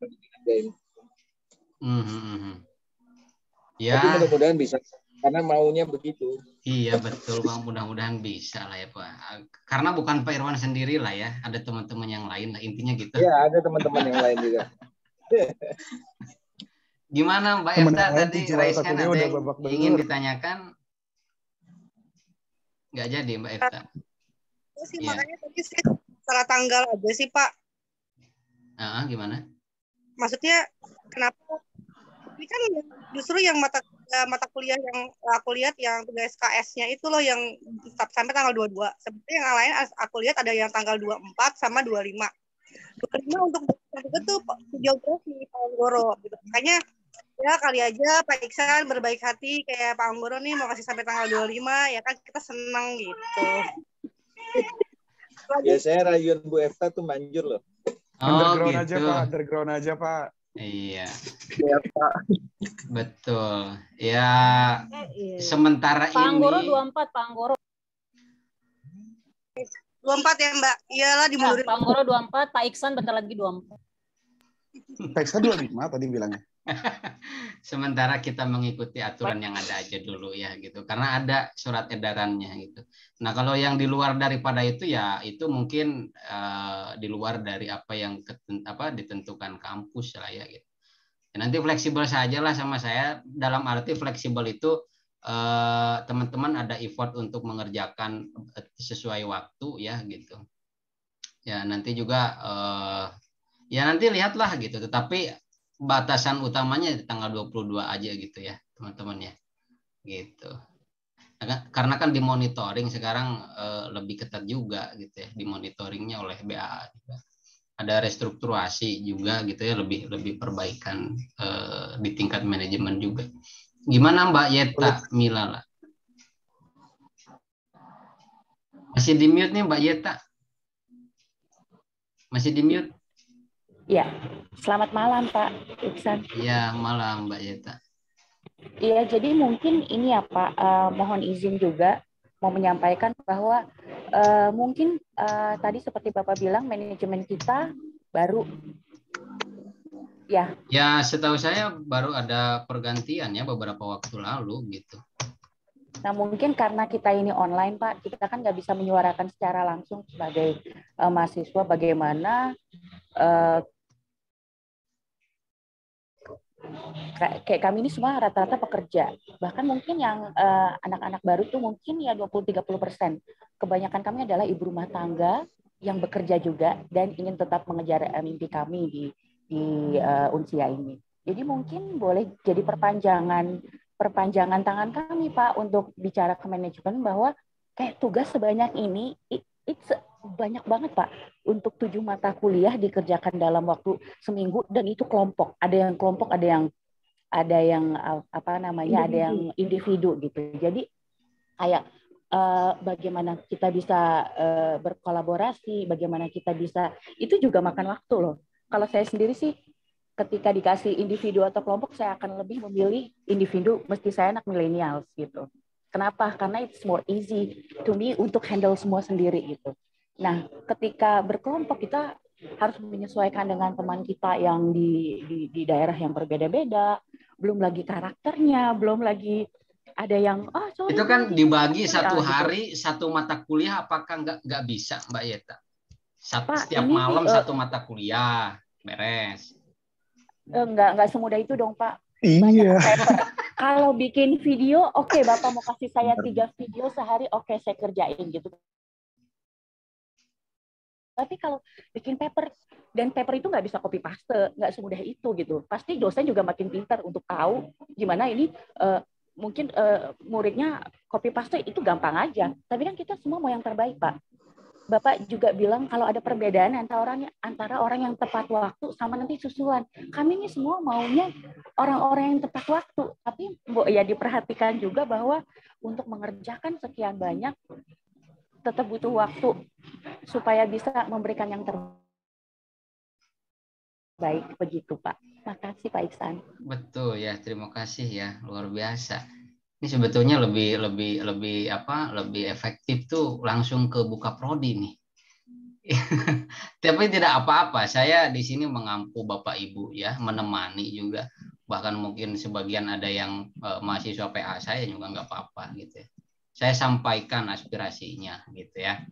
ya. Tapi mudah-mudahan bisa, karena maunya begitu. Iya betul Bang, mudah-mudahan bisa lah ya Pak. Karena bukan Pak Irwan sendiri lah ya, ada teman-teman yang lain lah, intinya gitu. Iya, ada teman-teman yang lain juga. Gimana Mbak Efta tadi raise-nya ada yang ingin ditanyakan? Nggak jadi Mbak Efta. Sih, makanya tadi saya salah tanggal aja sih Pak. Gimana? Maksudnya kenapa? Ini kan justru yang mata kuliah yang aku lihat yang tugas SKS-nya itu loh yang sampai tanggal 22. Sebenarnya yang lain aku lihat ada yang tanggal 24 sama 25. 25 untuk itu geografi Pak Anggoro gitu. Makanya ya kali aja Pak Iksan berbaik hati kayak Pak Anggoro nih mau kasih sampai tanggal 25 ya kan kita senang gitu. Ya saya rayuan Bu Efta tuh manjur loh. Underground gitu. Underground aja Pak. Iya. Iya Pak. Betul. Ya sementara Pak Anggoro ini 24 Pak Anggoro. 24 ya Mbak. Iyalah dimundurin. Pak Anggoro 24, Pak Iksan bentar lagi 24. Pak Iksan 25 tadi bilangnya. Sementara kita mengikuti aturan yang ada aja dulu ya gitu, karena ada surat edarannya gitu. Nah kalau yang di luar daripada itu ya itu mungkin di luar dari apa yang ditentukan kampus lah ya gitu. Ya, nanti fleksibel saja lah sama saya, dalam arti fleksibel itu teman-teman ada effort untuk mengerjakan sesuai waktu ya gitu. Ya nanti juga ya nanti lihatlah gitu, tetapi batasan utamanya di tanggal 22 aja gitu ya teman-teman ya gitu. Karena kan dimonitoring sekarang lebih ketat juga gitu ya, dimonitoringnya oleh BAA juga. Ada restrukturasi juga gitu ya, lebih perbaikan di tingkat manajemen juga. Gimana Mbak Yeta Milala? Masih di mute nih Mbak Yeta? Masih di mute? Iya, selamat malam Pak Iksan. Iya, malam Mbak Yeta. Iya, jadi mungkin ini ya Pak, mohon izin juga mau menyampaikan bahwa mungkin tadi seperti Bapak bilang manajemen kita baru. Ya. Ya, setahu saya baru ada pergantian ya beberapa waktu lalu gitu. Nah, mungkin karena kita ini online Pak, kita kan nggak bisa menyuarakan secara langsung sebagai mahasiswa bagaimana kayak kami ini semua rata-rata pekerja. Bahkan mungkin yang anak-anak baru tuh mungkin ya 20-30%. Kebanyakan kami adalah ibu rumah tangga yang bekerja juga dan ingin tetap mengejar mimpi kami di Unsia ini. Jadi mungkin boleh jadi perpanjangan tangan kami Pak untuk bicara ke manajemen bahwa kayak tugas sebanyak ini it's banyak banget Pak, untuk 7 mata kuliah dikerjakan dalam waktu seminggu, dan itu kelompok. Ada yang kelompok, ada yang ada yang individu gitu. Jadi kayak bagaimana kita bisa berkolaborasi, bagaimana kita bisa, itu juga makan waktu loh. Kalau saya sendiri sih ketika dikasih individu atau kelompok, saya akan lebih memilih individu, mesti saya anak millennials gitu. Kenapa? Karena it's more easy to me untuk handle semua sendiri gitu. Nah, ketika berkelompok kita harus menyesuaikan dengan teman kita yang di daerah yang berbeda-beda, belum lagi karakternya, belum lagi ada yang itu kan dibagi satu hari satu mata kuliah, apakah nggak bisa Mbak Yeta? Setiap malam satu mata kuliah beres? Nggak semudah itu dong Pak. Iya. Kalau bikin video, oke, Bapak mau kasih saya 3 video sehari, oke, saya kerjain gitu. Tapi kalau bikin paper, dan paper itu nggak bisa copy paste, nggak semudah itu gitu. Pasti dosen juga makin pintar untuk tahu gimana ini mungkin muridnya copy paste itu gampang aja. Tapi kan kita semua mau yang terbaik, Pak. Bapak juga bilang kalau ada perbedaan antara orang yang tepat waktu sama nanti susulan. Kami ini semua maunya orang-orang yang tepat waktu. Tapi ya diperhatikan juga bahwa untuk mengerjakan sekian banyak tetap butuh waktu supaya bisa memberikan yang terbaik, begitu Pak. Makasih Pak Iksan. Betul ya, terima kasih ya, luar biasa. Ini sebetulnya lebih efektif tuh langsung ke buka prodi nih. Tapi tidak apa-apa, saya di sini mengampu Bapak Ibu ya, menemani juga. Bahkan mungkin sebagian ada yang mahasiswa PA saya juga nggak apa-apa gitu ya. Saya sampaikan aspirasinya gitu ya,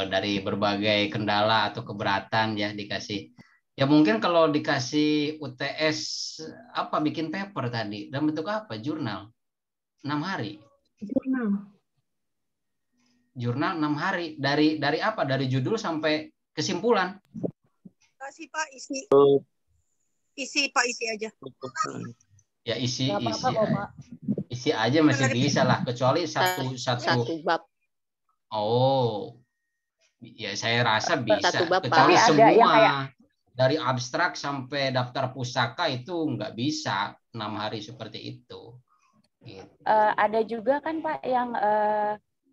dari berbagai kendala atau keberatan ya dikasih. Ya mungkin kalau dikasih UTS apa bikin paper tadi dalam bentuk apa? Jurnal 6 hari. Jurnal 6 hari dari apa? Dari judul sampai kesimpulan. Kasih Pak isi Pak isi aja. Ya isi aja masih bisa lah, kecuali satu bab. Oh, ya saya rasa bisa. Kecuali semua dari abstrak sampai daftar pusaka itu nggak bisa 6 hari seperti itu. Gitu. Ada juga kan Pak yang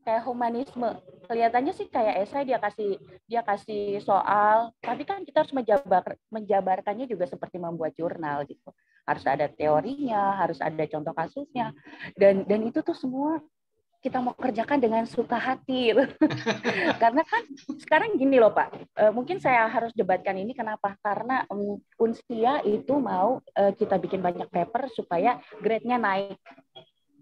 kayak humanisme, kelihatannya sih kayak esai dia kasih soal, tapi kan kita harus menjabarkannya juga seperti membuat jurnal gitu. Harus ada teorinya, harus ada contoh kasusnya, dan itu tuh semua kita mau kerjakan dengan suka hati. Karena kan sekarang gini loh Pak, mungkin saya harus debatkan ini kenapa? Karena Unsia itu mau kita bikin banyak paper supaya grade-nya naik.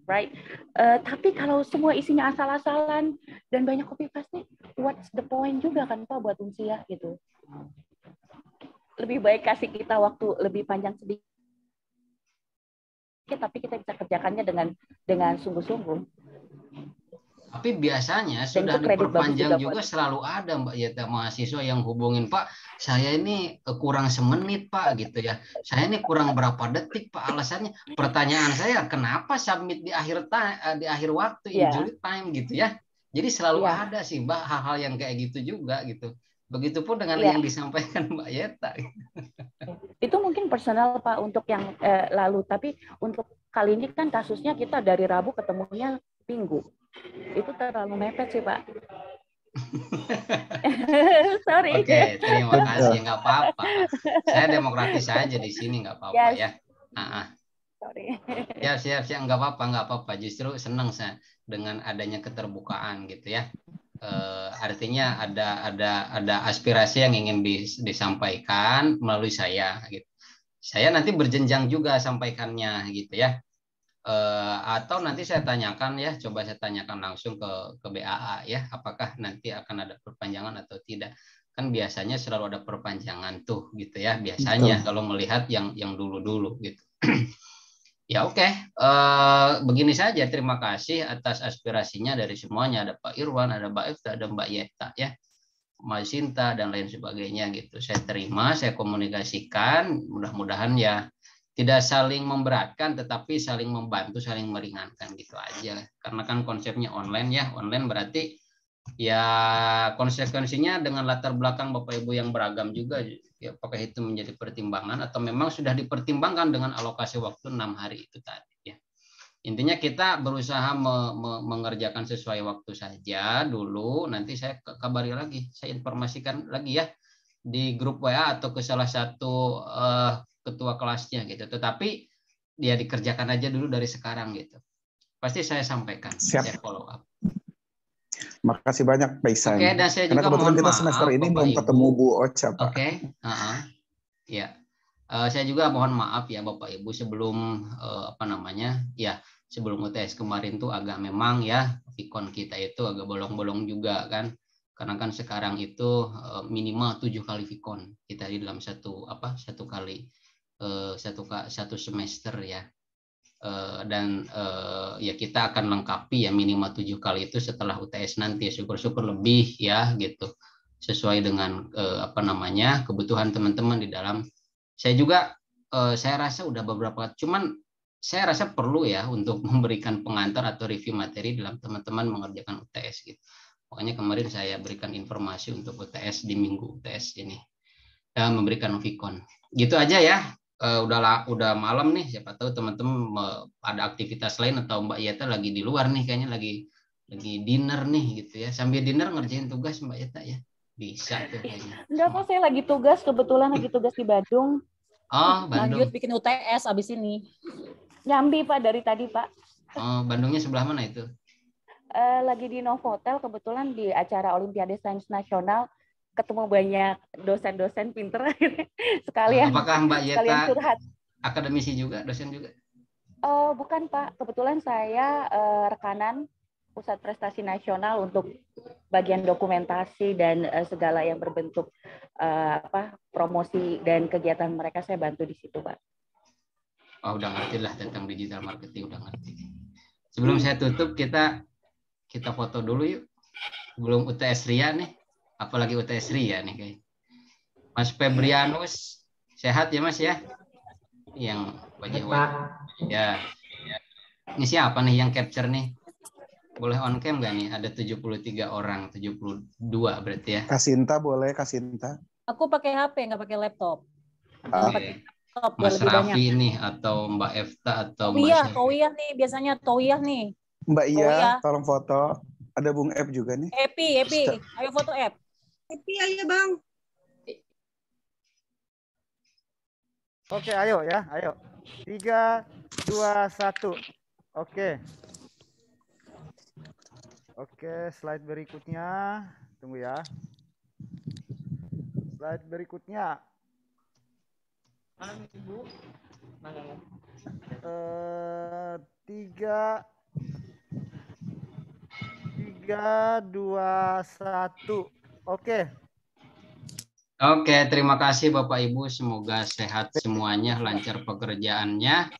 Right? Tapi kalau semua isinya asal-asalan dan banyak copy paste, what's the point juga kan Pak buat Unsia gitu. Lebih baik kasih kita waktu lebih panjang sedikit, tapi kita bisa kerjakannya dengan sungguh-sungguh. Tapi biasanya sudah diperpanjang juga selalu ada Mbak Yeta mahasiswa yang hubungin, Pak, saya ini kurang semenit Pak gitu ya. Saya ini kurang berapa detik Pak, alasannya. Pertanyaan saya, kenapa submit di akhir waktu injury time gitu ya. Jadi selalu ada sih Mbak hal-hal yang kayak gitu juga gitu. Begitupun dengan yang disampaikan Mbak Yeta. Itu mungkin personal Pak untuk yang lalu, tapi untuk kali ini kan kasusnya kita dari Rabu ketemunya Minggu. Itu terlalu mepet sih Pak. Sorry. Oke, terima kasih, nggak apa-apa. Saya demokratis aja di sini, nggak apa-apa ya. Sorry. Ya siap, nggak apa-apa. Justru senang saya dengan adanya keterbukaan gitu ya. Artinya ada aspirasi yang ingin disampaikan melalui saya gitu. Saya nanti berjenjang juga sampaikannya gitu ya. Atau nanti saya tanyakan ya, coba saya tanyakan langsung ke BAA ya, apakah nanti akan ada perpanjangan atau tidak. Kan biasanya selalu ada perpanjangan tuh gitu ya, biasanya kalau melihat yang dulu-dulu gitu. Ya oke. Begini saja, terima kasih atas aspirasinya dari semuanya. Ada Pak Irwan, ada Mbak Efta, ada Mbak Yeta ya, Mbak Sinta dan lain sebagainya gitu. Saya terima, saya komunikasikan, mudah-mudahan ya tidak saling memberatkan, tetapi saling membantu, saling meringankan gitu aja. Karena kan konsepnya online ya, online berarti ya konsekuensinya dengan latar belakang Bapak Ibu yang beragam juga, ya, apakah itu menjadi pertimbangan atau memang sudah dipertimbangkan dengan alokasi waktu 6 hari itu tadi ya. Intinya kita berusaha mengerjakan sesuai waktu saja dulu, nanti saya kabari lagi, saya informasikan lagi ya di grup WA atau ke salah satu ketua kelasnya gitu. Tetapi dia dikerjakan aja dulu dari sekarang gitu. Pasti saya sampaikan. Siap. Saya follow up. Makasih banyak Pak Iksan. Oke, dan saya karena juga kebetulan kita maaf, semester ini Bapak belum Ibu. ketemu Bu Ocha Pak. Oke. Ya. Saya juga mohon maaf ya Bapak Ibu sebelum sebelum UTS kemarin tuh agak memang ya Vicon kita itu agak bolong-bolong juga kan. Karena kan sekarang itu minimal 7 kali Vicon kita di dalam satu semester ya, dan ya kita akan lengkapi ya minimal 7 kali itu setelah UTS nanti, syukur-syukur lebih ya gitu. sesuai dengan kebutuhan teman-teman di dalam. Saya juga saya rasa udah beberapa, cuman saya rasa perlu ya untuk memberikan pengantar atau review materi dalam teman-teman mengerjakan UTS gitu. Makanya kemarin saya berikan informasi untuk UTS di minggu UTS ini, memberikan Vicon. Gitu aja ya. Udah malam nih, siapa tahu teman-teman ada aktivitas lain atau Mbak Yeta lagi di luar nih, kayaknya lagi dinner nih gitu ya. Sambil dinner ngerjain tugas Mbak Yeta ya. Bisa tuh kayaknya. Enggak kok, saya lagi tugas, kebetulan lagi tugas di Badung. Oh, Bandung. Lanjut bikin UTS abis ini. Nyambi Pak dari tadi Pak. Oh, Bandungnya sebelah mana itu? Lagi di Novotel, kebetulan di acara Olimpiade Sains Nasional, ketemu banyak dosen-dosen pinter sekalian. Apakah Mbak Yeta curhat. Akademisi juga, dosen juga? Bukan Pak, kebetulan saya rekanan Pusat Prestasi Nasional untuk bagian dokumentasi dan segala yang berbentuk promosi dan kegiatan mereka, saya bantu di situ Pak. Oh, udah ngerti lah tentang digital marketing, udah ngerti. Sebelum saya tutup, kita foto dulu yuk. Sebelum UTS Ria nih, apalagi UTS Ria nih kayak. Mas Febrianus, sehat ya Mas ya? Yang wajah ya. Ini siapa nih yang capture nih? Boleh on cam nggak nih? Ada 73 orang, 72 berarti ya. Kasinta boleh, Kasinta. Aku pakai HP, nggak pakai laptop. Okay. Mas Raffi nih atau Mbak Efta atau Mbak Towiyah nih, biasanya Towiyah nih. Mbak Iya, tolong foto. Ada Bung Ep juga nih. Epi, ayo foto Ep. Epi, ayo Bang. Oke, ayo ya, ayo. 3, 2, 1. Oke. Oke, slide berikutnya. Tunggu ya. Slide berikutnya. 3, 2, 1. Oke. Oke, terima kasih Bapak Ibu. Semoga sehat semuanya, lancar pekerjaannya.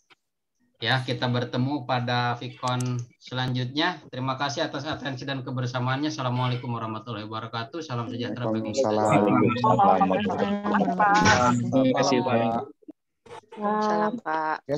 Ya, kita bertemu pada Vicon selanjutnya. Terima kasih atas atensi dan kebersamaannya. Assalamualaikum warahmatullahi wabarakatuh. Salam sejahtera bagi kita. Terima kasih Pak. Salam Pak.